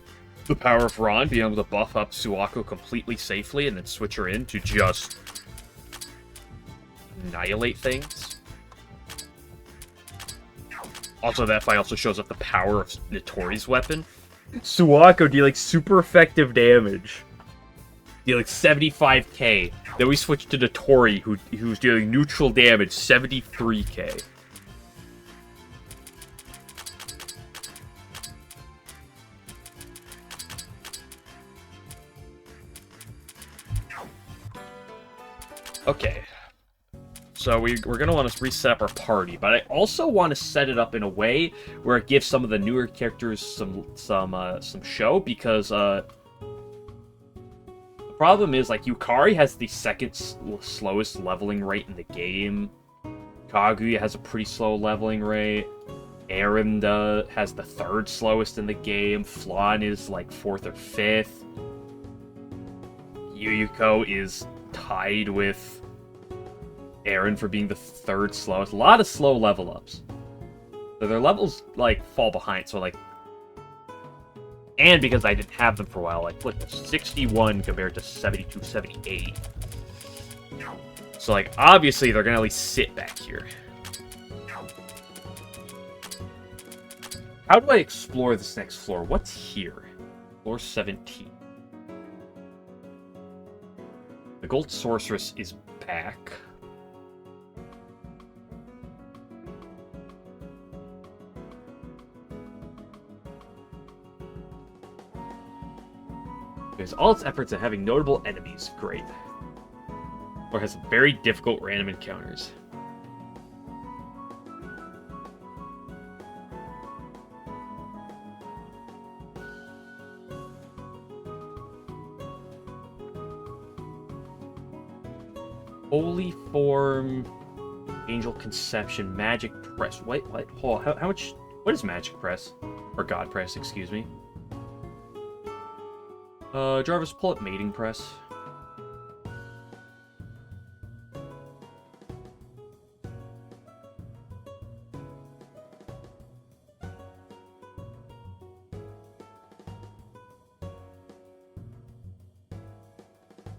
Speaker 1: power of Ron being able to buff up Suwako completely safely and then switch her in to just annihilate things. Also, that fight also shows up the power of Notori's weapon. Suwako dealing super effective damage. Dealing 75k. Then we switch to Notori, who's dealing neutral damage, 73k. Okay. So we're going to want to reset up our party, but I also want to set it up in a way where it gives some of the newer characters some show, because the problem is, like, Yukari has the second slowest leveling rate in the game. Kaguya has a pretty slow leveling rate. Eren has the 3rd slowest in the game. Flan is like 4th or 5th. Yuyuko is tied with Eren for being the 3rd slowest. A lot of slow level ups. So their levels, like, fall behind. So, like, and because I didn't have them for a while, like, look, 61 compared to 72, 78. So, like, obviously they're gonna at least sit back here. How do I explore this next floor? What's here? Floor 17. The Gold Sorceress is back. There's all its efforts at having notable enemies. Great. Or has very difficult random encounters. Holy Form, Angel Conception, Magic Press. Wait, what? Oh, how much? What is Magic Press? Or God Press, excuse me. Jarvis, pull up Mating Press.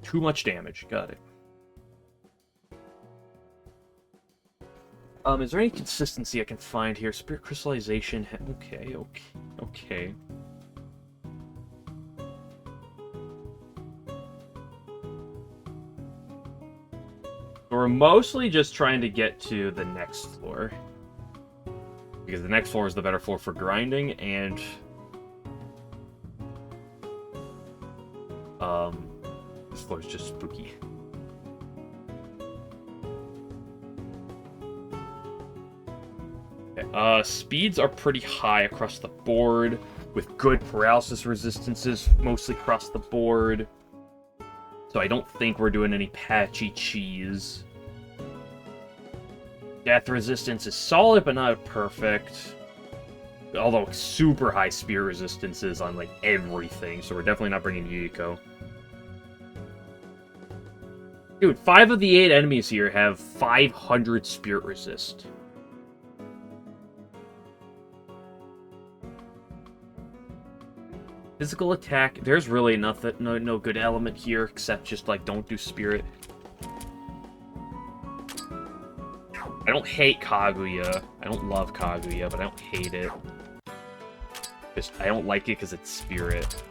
Speaker 1: Too much damage. Got it. Is there any consistency I can find here? Spirit Crystallization. Okay. we're mostly just trying to get to the next floor. Because the next floor is the better floor for grinding, and... this floor is just spooky. Okay, speeds are pretty high across the board, with good paralysis resistances mostly across the board. So I don't think we're doing any patchy cheese. Death resistance is solid, but not perfect. Although super high spear resistances on, like, everything. So we're definitely not bringing Yuriko. Dude, 5 of the 8 enemies here have 500 spear resist. Physical attack, there's really nothing, no good element here, except just, like, don't do spirit. I don't hate Kaguya. I don't love Kaguya, but I don't hate it. Just, I don't like it because it's spirit.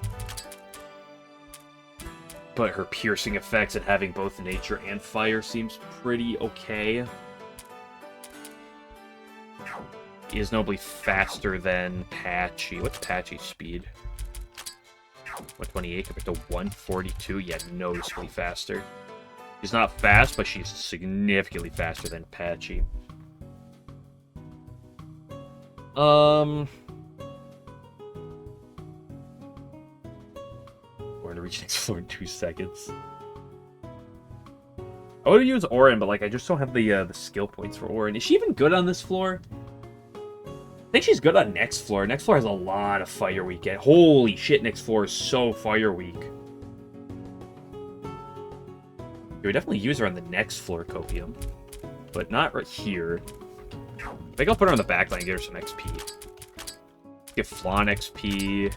Speaker 1: But her piercing effects and having both nature and fire seems pretty okay. He is notably faster than Patchy. What's Patchy's speed? 128 compared to 142? Yeah, noticeably faster. She's not fast, but she's significantly faster than Patchy. We're gonna reach next floor in 2 seconds. I would use Orin, but like I just don't have the skill points for Orin. Is she even good on this floor? I think she's good on next floor. Next floor has a lot of fire weak. Holy shit, next floor is so fire weak. We definitely use her on the next floor, Copium. But not right here. I think I'll put her on the back line and get her some XP. Give Flan XP.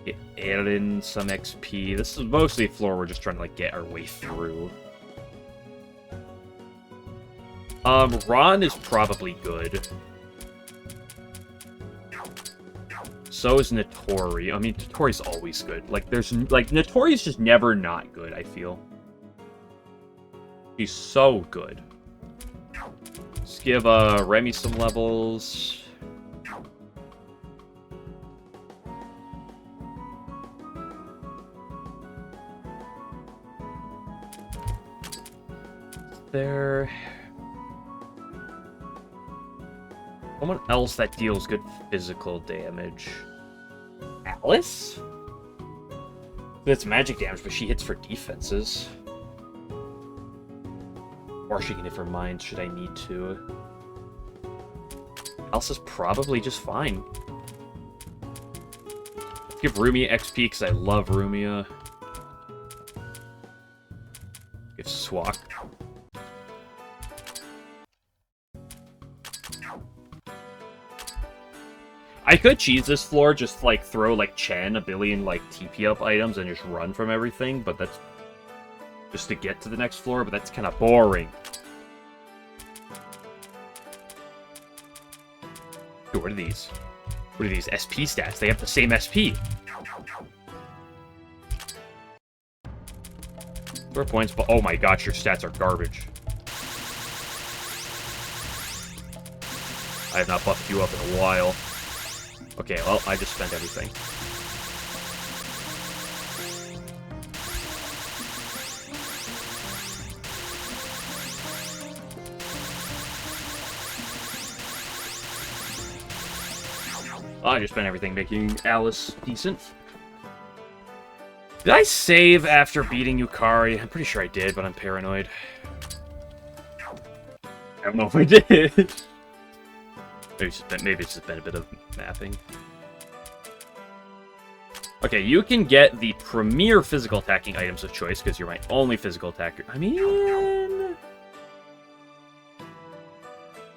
Speaker 1: Get Aaron some XP. This is mostly a floor we're just trying to like get our way through. Ron is probably good. So is Notori. I mean, Notori's always good. Like, there's, like, Notori's just never not good, I feel. He's so good. Let's give, Remy some levels. There... Someone else that deals good physical damage. Alice? That's magic damage, but she hits for defenses. Or she can hit for mines, should I need to. Alice is probably just fine. Let's give Rumia XP, because I love Rumia. Give Swak. I could cheese this floor, just, like, throw, like, Chen a billion, like, TP up items and just run from everything, but that's just to get to the next floor, but that's kind of boring. Dude, what are these? What are these? SP stats. They have the same SP. 4 points, but oh my gosh, your stats are garbage. I have not buffed you up in a while. Okay, well, I just spent everything. I just spent everything making Alice decent. Did I save after beating Yukari? I'm pretty sure I did, but I'm paranoid. I don't know if I did. Maybe it's just been a bit of mapping. Okay, you can get the premier physical attacking items of choice because you're my only physical attacker. I mean...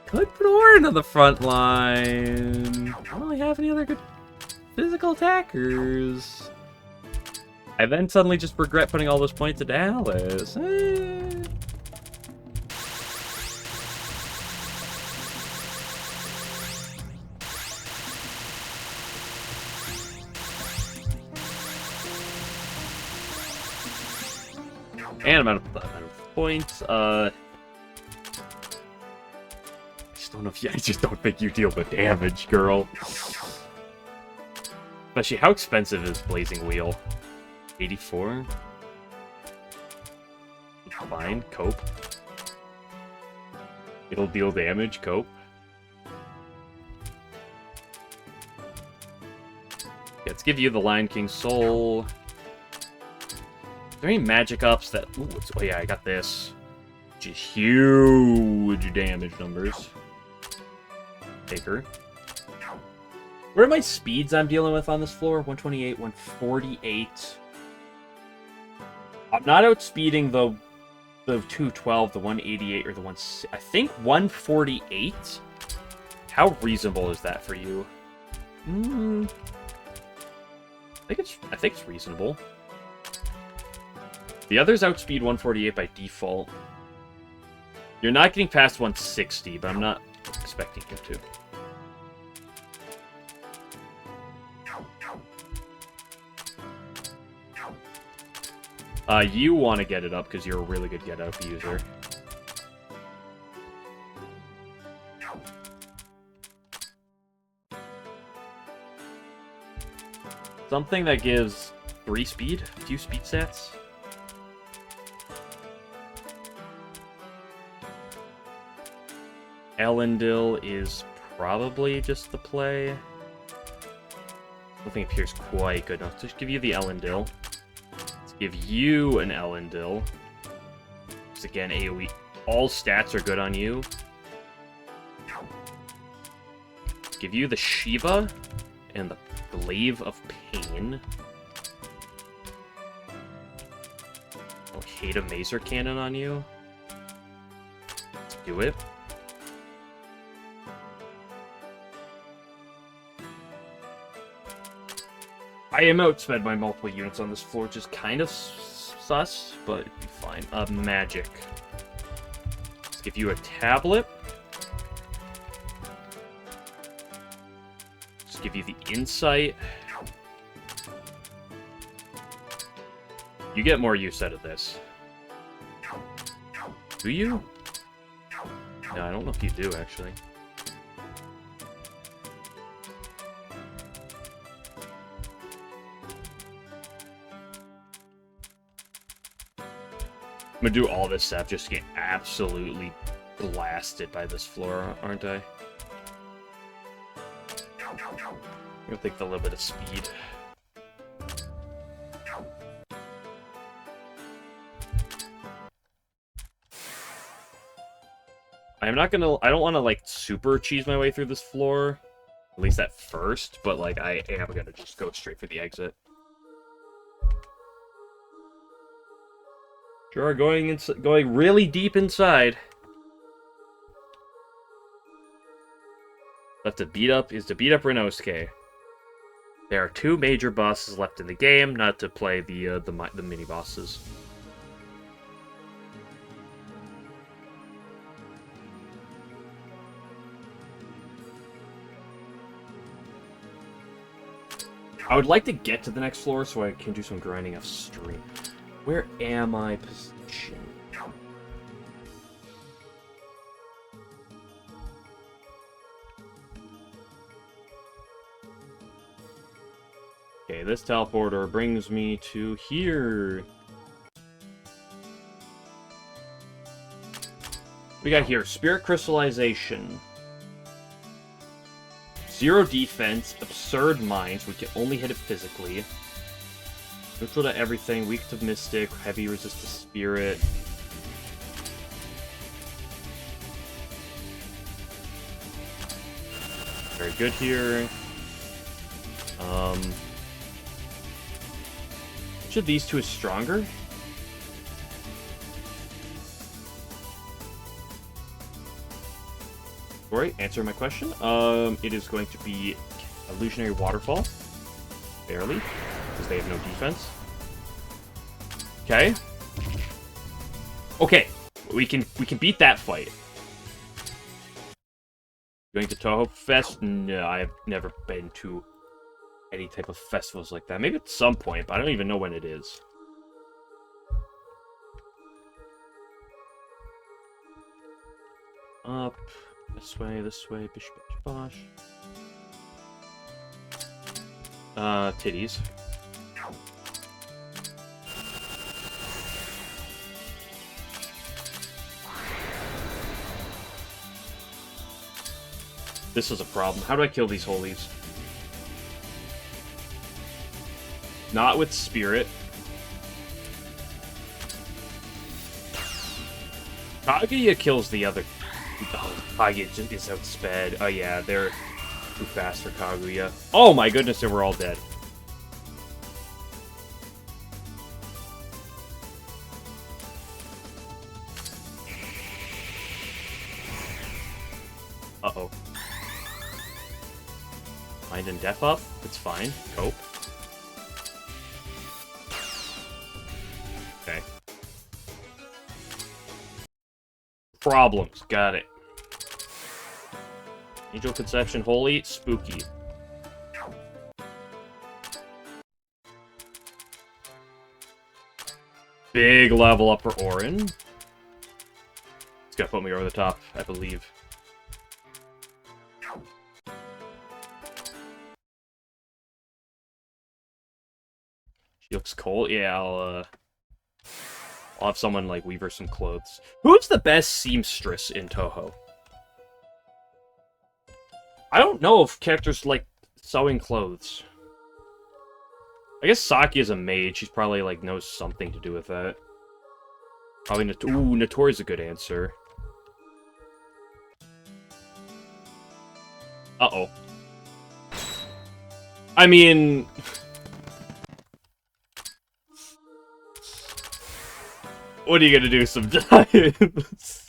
Speaker 1: could put Orin on the front line. I don't really have any other good physical attackers. I then suddenly just regret putting all those points into Alice. And I'm out of point. I just don't think you deal the damage, girl. Especially, how expensive is Blazing Wheel? 84? Fine, cope. It'll deal damage, cope. Let's give you the Lion King Soul. Are there any magic ups that... Ooh, oh yeah, I got this. Which is huge damage numbers. Taker. What are my speeds I'm dealing with on this floor? 128, 148. I'm not outspeeding the 212, the 188, or the 1... I think 148? How reasonable is that for you? I think it's reasonable. The others outspeed 148 by default. You're not getting past 160, but I'm not expecting you to. You want to get it up because you're a really good get-up user. Something that gives 3 speed, a few speed stats. Elendil is probably just the play. Nothing appears quite good enough to give you the Elendil. Let's give you an Elendil. Because again, AoE, all stats are good on you. Let's give you the Shiva and the Glaive of Pain. I'll hate a Mazer Cannon on you. Let's do it. I am outsped by multiple units on this floor, which is kind of sus, but it'd be fine. Magic. Let's give you a tablet. Let's give you the insight. You get more use out of this. Do you? No, I don't know if you do, actually. I'm gonna do all this stuff just to get absolutely blasted by this floor, aren't I? I'm gonna take a little bit of speed. I don't want to, like, super cheese my way through this floor. At least at first, but, like, I am gonna just go straight for the exit. Sure, going really deep inside. Left to beat up Rinosuke. There are 2 major bosses left in the game, not to play the mini bosses. I would like to get to the next floor so I can do some grinding off stream. Where am I positioned? Okay, this teleporter brings me to here. We got here Spirit Crystallization. 0 defense, Absurd Minds, we can only hit it physically. Neutral to everything, weak to Mystic, heavy resist to Spirit. Very good here. Which of these 2 is stronger? Corey, answer my question. It is going to be Illusionary Waterfall. Barely. Because they have no defense. Okay. Okay. We can beat that fight. Going to Touhou Fest? No, I have never been to any type of festivals like that. Maybe at some point, but I don't even know when it is. up. This way, bish, bish, bosh. Titties. This is a problem. How do I kill these holies? Not with spirit. Kaguya kills the other. Oh, Kaguya just is outsped. Oh yeah, they're too fast for Kaguya. Oh my goodness, and we're all dead. Uh-oh. Mind and Death up? It's fine. Cope. Okay. Problems. Got it. Angel Conception, Holy, Spooky. Big level up for Orin. It's gonna put me over the top, I believe. She looks cold. Yeah, I'll have someone, like, weave her some clothes. Who's the best seamstress in Touhou? I don't know if characters like sewing clothes. I guess Saki is a maid. She's probably, like, knows something to do with that. Probably Ooh, Notori's a good answer. Uh-oh. I mean... what are you gonna do sometimes?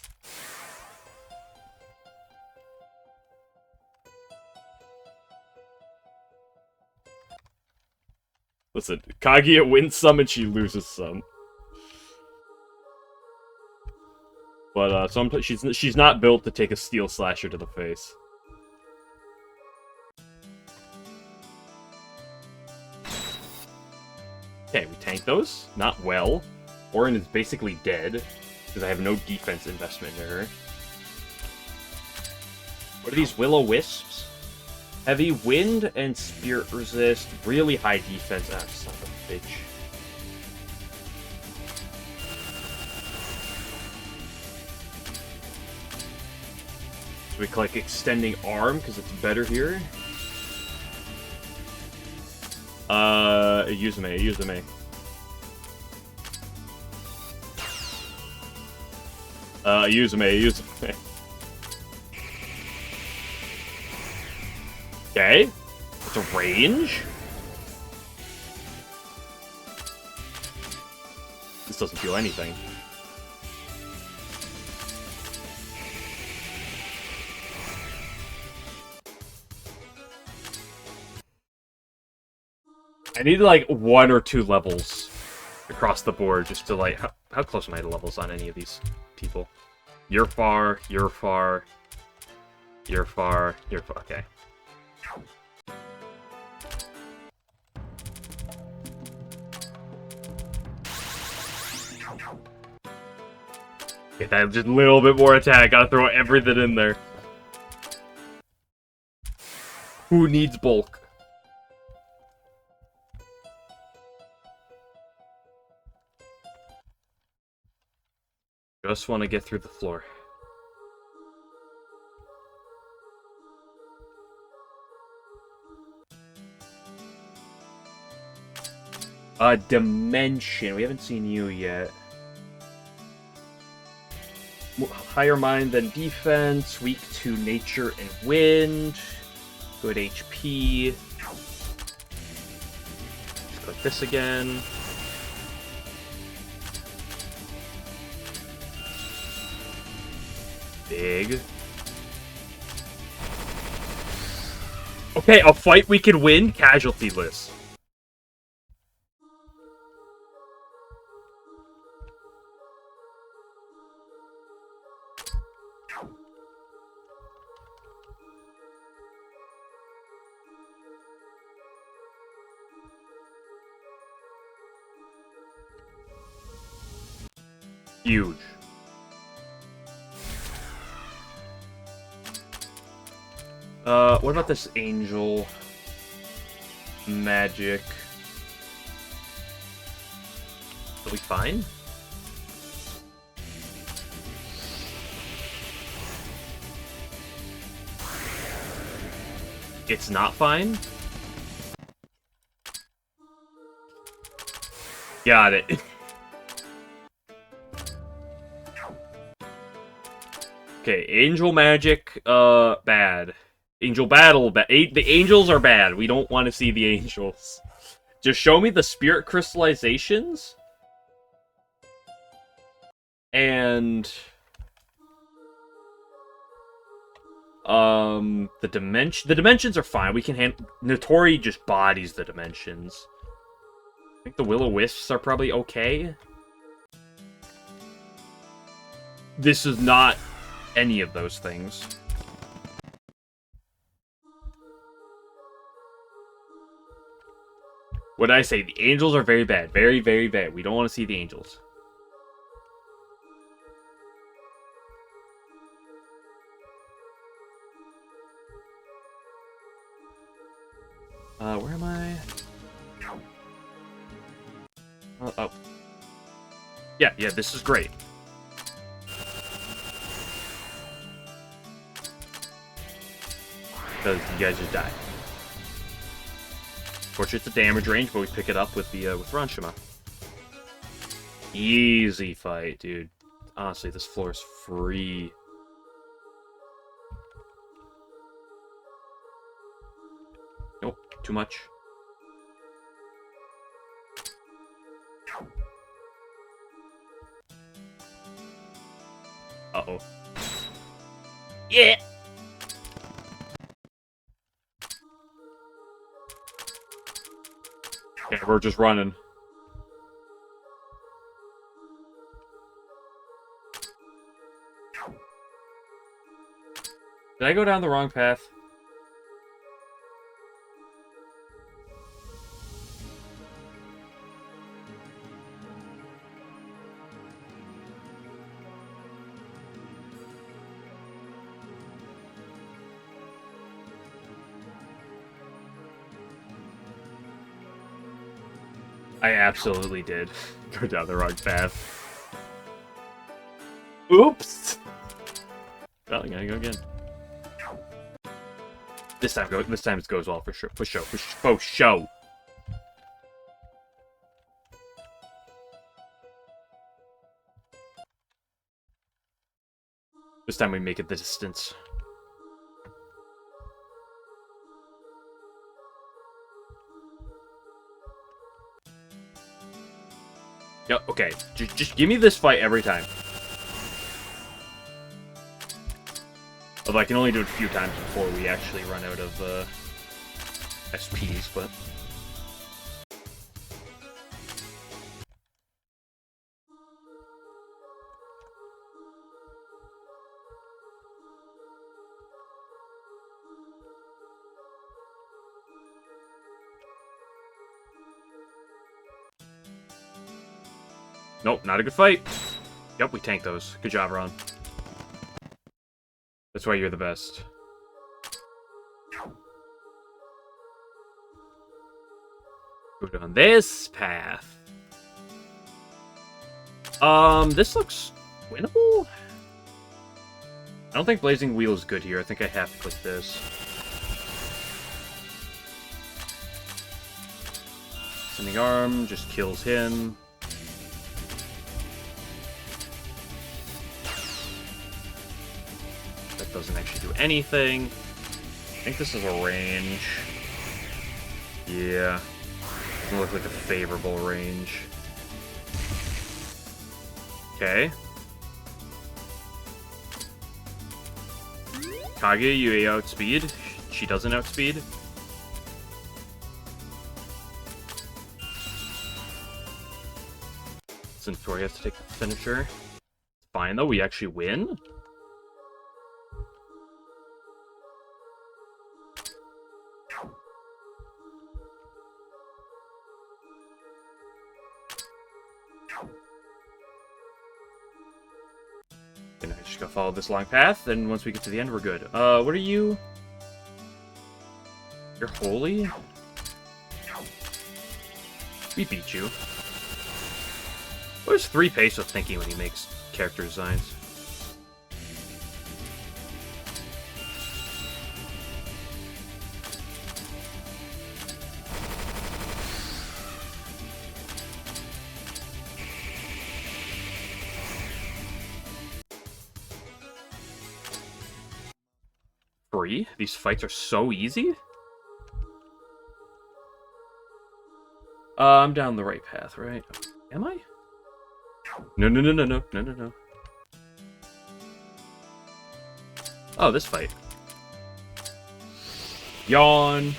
Speaker 1: Listen, Kaguya wins some and she loses some. But sometimes she's not built to take a steel slasher to the face. Okay, we tank those. Not well. Orin is basically dead because I have no defense investment in her. What are these will-o-wisps? Heavy wind and spirit resist. Really high defense. Ah, son of a bitch. So we click extending arm because it's better here. Yuzume. Yuzume. Okay. It's a range? This doesn't feel anything. I need, like, 1 or 2 levels across the board just to, like... How close am I to levels on any of these people? You're far, you're far, you're far, you're far. Okay. Get that just a little bit more attack. Gotta throw everything in there. Who needs bulk? Just want to get through the floor. Dimension. We haven't seen you yet. Higher mind than defense. Weak to nature and wind. Good HP. Just click this again. Big. Okay, a fight we can win, casualty list. Huge. What about this angel magic? Are we fine? It's not fine? Got it. Okay, angel magic, bad. Angel battle, the angels are bad. We don't want to see the angels. Just show me the spirit crystallizations. And... the dimensions are fine. We can handle... Notori just bodies the dimensions. I think the will-o-wisps are probably okay. This is not any of those things. What did I say? The angels are very bad. Very, very bad. We don't want to see the angels. Where am I? Oh. Yeah, this is great. Because you guys just die. Fortunately, it's a damage range, but we pick it up with the with Ranshima. Easy fight, dude. Honestly, this floor is free. Nope, too much. Uh-oh. Yeah! Okay, we're just running. Did I go down the wrong path? I absolutely did go down the wrong path. Oops! Well, I'm gonna go again. This time it goes well for sure. For show. This time we make it the distance. Yep, okay. Just give me this fight every time. Although I can only do it a few times before we actually run out of SPs, but... Nope, not a good fight. Yep, we tanked those. Good job, Ron. That's why you're the best. Go down this path. This looks winnable? I don't think Blazing Wheel is good here. I think I have to click this. Sending Arm just kills him. Doesn't actually do anything. I think this is a range. Yeah. Doesn't look like a favorable range. Okay. Kage, you outspeed. She doesn't outspeed. Since Tori has to take the finisher. Fine though, we actually win. Just go follow this long path, and once we get to the end, we're good. What are you? You're holy? We beat you. What is 3 Peso thinking when he makes character designs? Free? These fights are so easy? I'm down the right path, right? Am I? No, no, no, no, no, no, no, no. Oh, this fight. Yawn.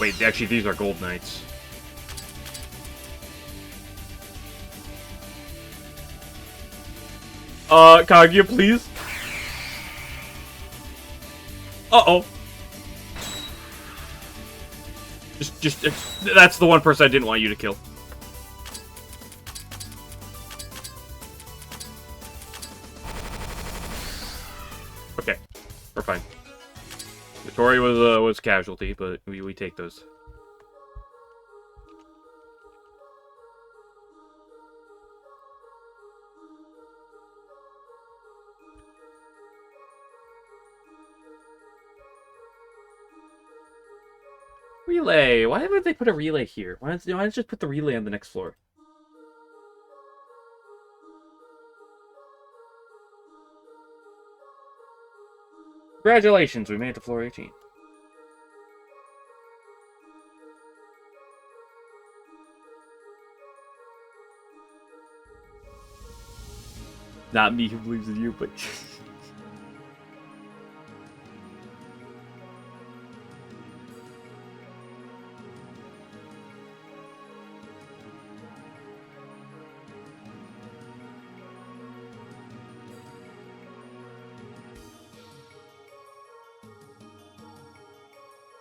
Speaker 1: Wait, actually, these are gold knights. Kaguya, please. Uh-oh. Just, that's the one person I didn't want you to kill. Okay, we're fine. Tori was casualty, but we take those. Relay. Why would they put a relay here? Why don't you just put the relay on the next floor? Congratulations, we made it to floor 18. Not me who believes in you, but...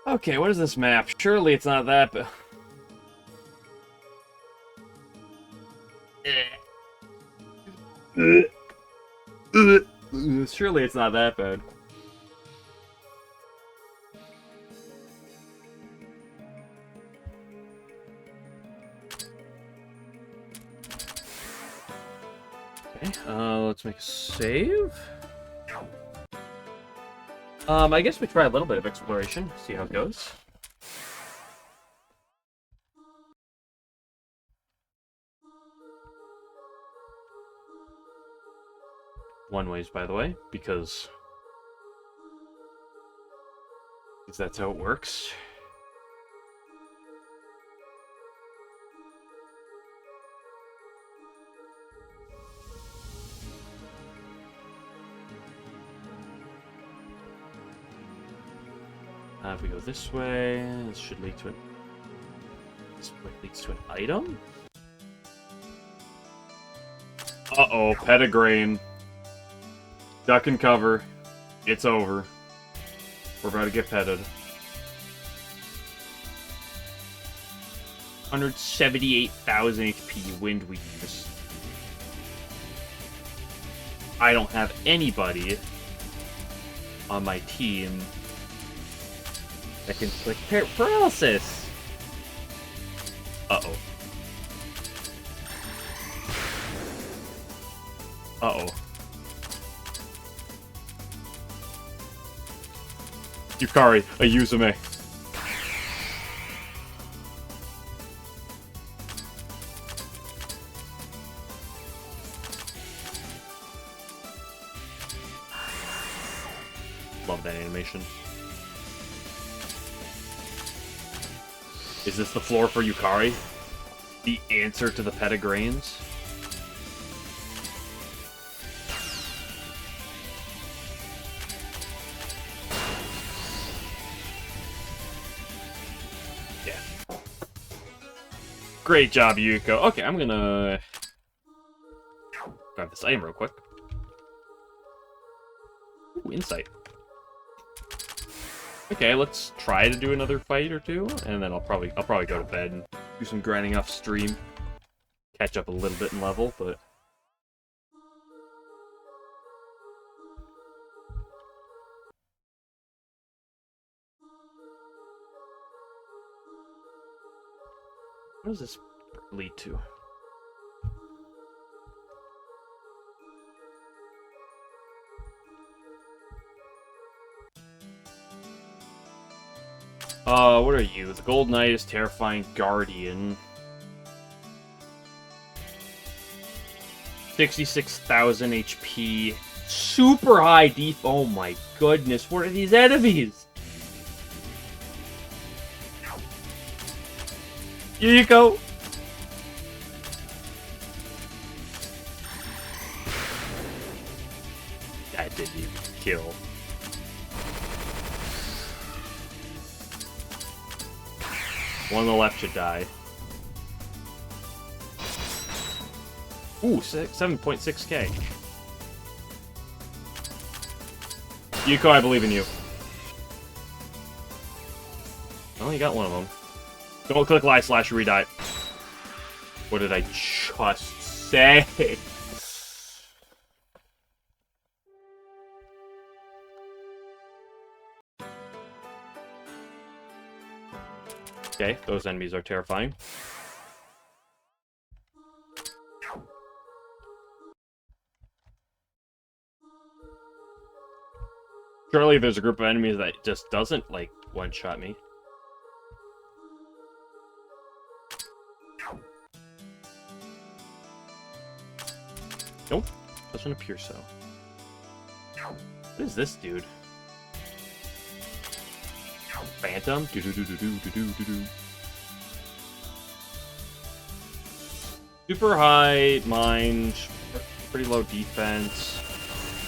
Speaker 1: Okay, what is this map? Surely it's not that bad. Surely it's not that bad. Okay, let's make a save. I guess we try a little bit of exploration, see how it goes. One ways, by the way, because that's how it works. If we go this way, this should lead to this way leads to an item. Uh-oh, pedigree. Duck and cover. It's over. We're about to get petted. 178,000 HP wind weakness. I don't have anybody on my team that can click paralysis. Uh-oh. Uh-oh. Yukari, a Yuzume. Love that animation. Is this the floor for Yukari? The answer to the pedigrains? Yeah. Great job, Yuko. Okay, I'm gonna grab this item real quick. Ooh, insight. Okay, let's try to do another fight or two, and then I'll probably go to bed and do some grinding off stream. catch up a little bit in level, but... What does this lead to? What are you? The Gold Knight is Terrifying Guardian. 66,000 HP. Super high def. Oh my goodness, what are these enemies? Here you go. That didn't even kill. One on the left should die. Ooh, 7.6k. Yuko, I believe in you. Oh, you got one of them. Don't click // redie. What did I just say? Okay, those enemies are terrifying. Surely there's a group of enemies that just doesn't, like, one-shot me. Nope, doesn't appear so. What is this dude? Phantom? Super high mind, pretty low defense.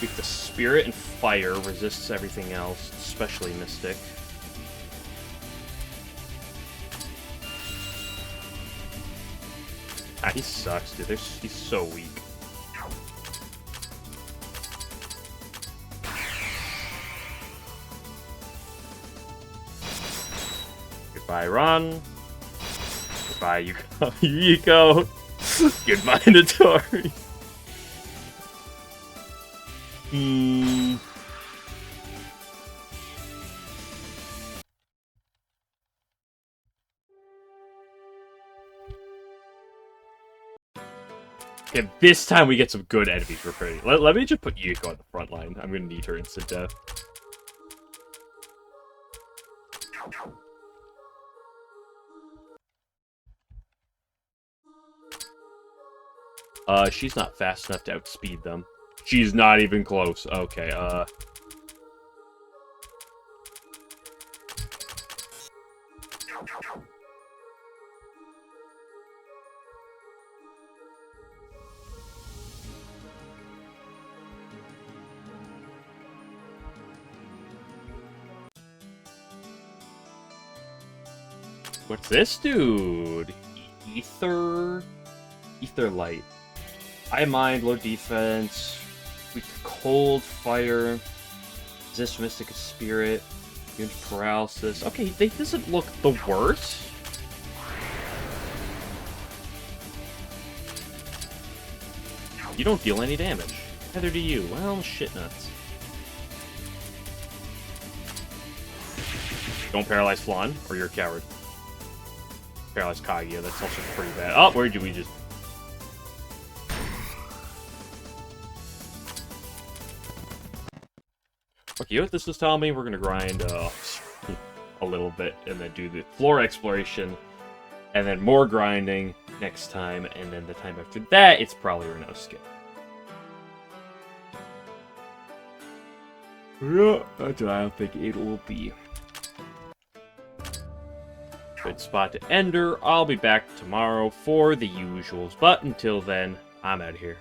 Speaker 1: Weak to spirit and fire, resists everything else, especially mystic. Ah, he sucks, dude. He's so weak. Goodbye, Ron. Goodbye, Yuko. Goodbye, Notori. Okay, this time we get some good enemies for pretty. Let me just put Yuko on the front line. I'm gonna need her instant death. She's not fast enough to outspeed them. She's not even close. Okay, what's this dude? Ether Light. High mind, low defense, weak to cold, fire, resist mystic spirit, immune to paralysis. Okay, they doesn't look the worst. You don't deal any damage. Neither do you. Well, shit nuts. Don't paralyze Flan, or you're a coward. Paralyze Kaguya, that's also pretty bad. Oh, where did we just... Okay, you know what this was telling me? We're gonna grind a little bit, and then do the floor exploration, and then more grinding next time, and then the time after that, it's probably Renault skip. Yeah, that's what I don't think it will be. Good spot to end her. I'll be back tomorrow for the usuals, but until then, I'm out of here.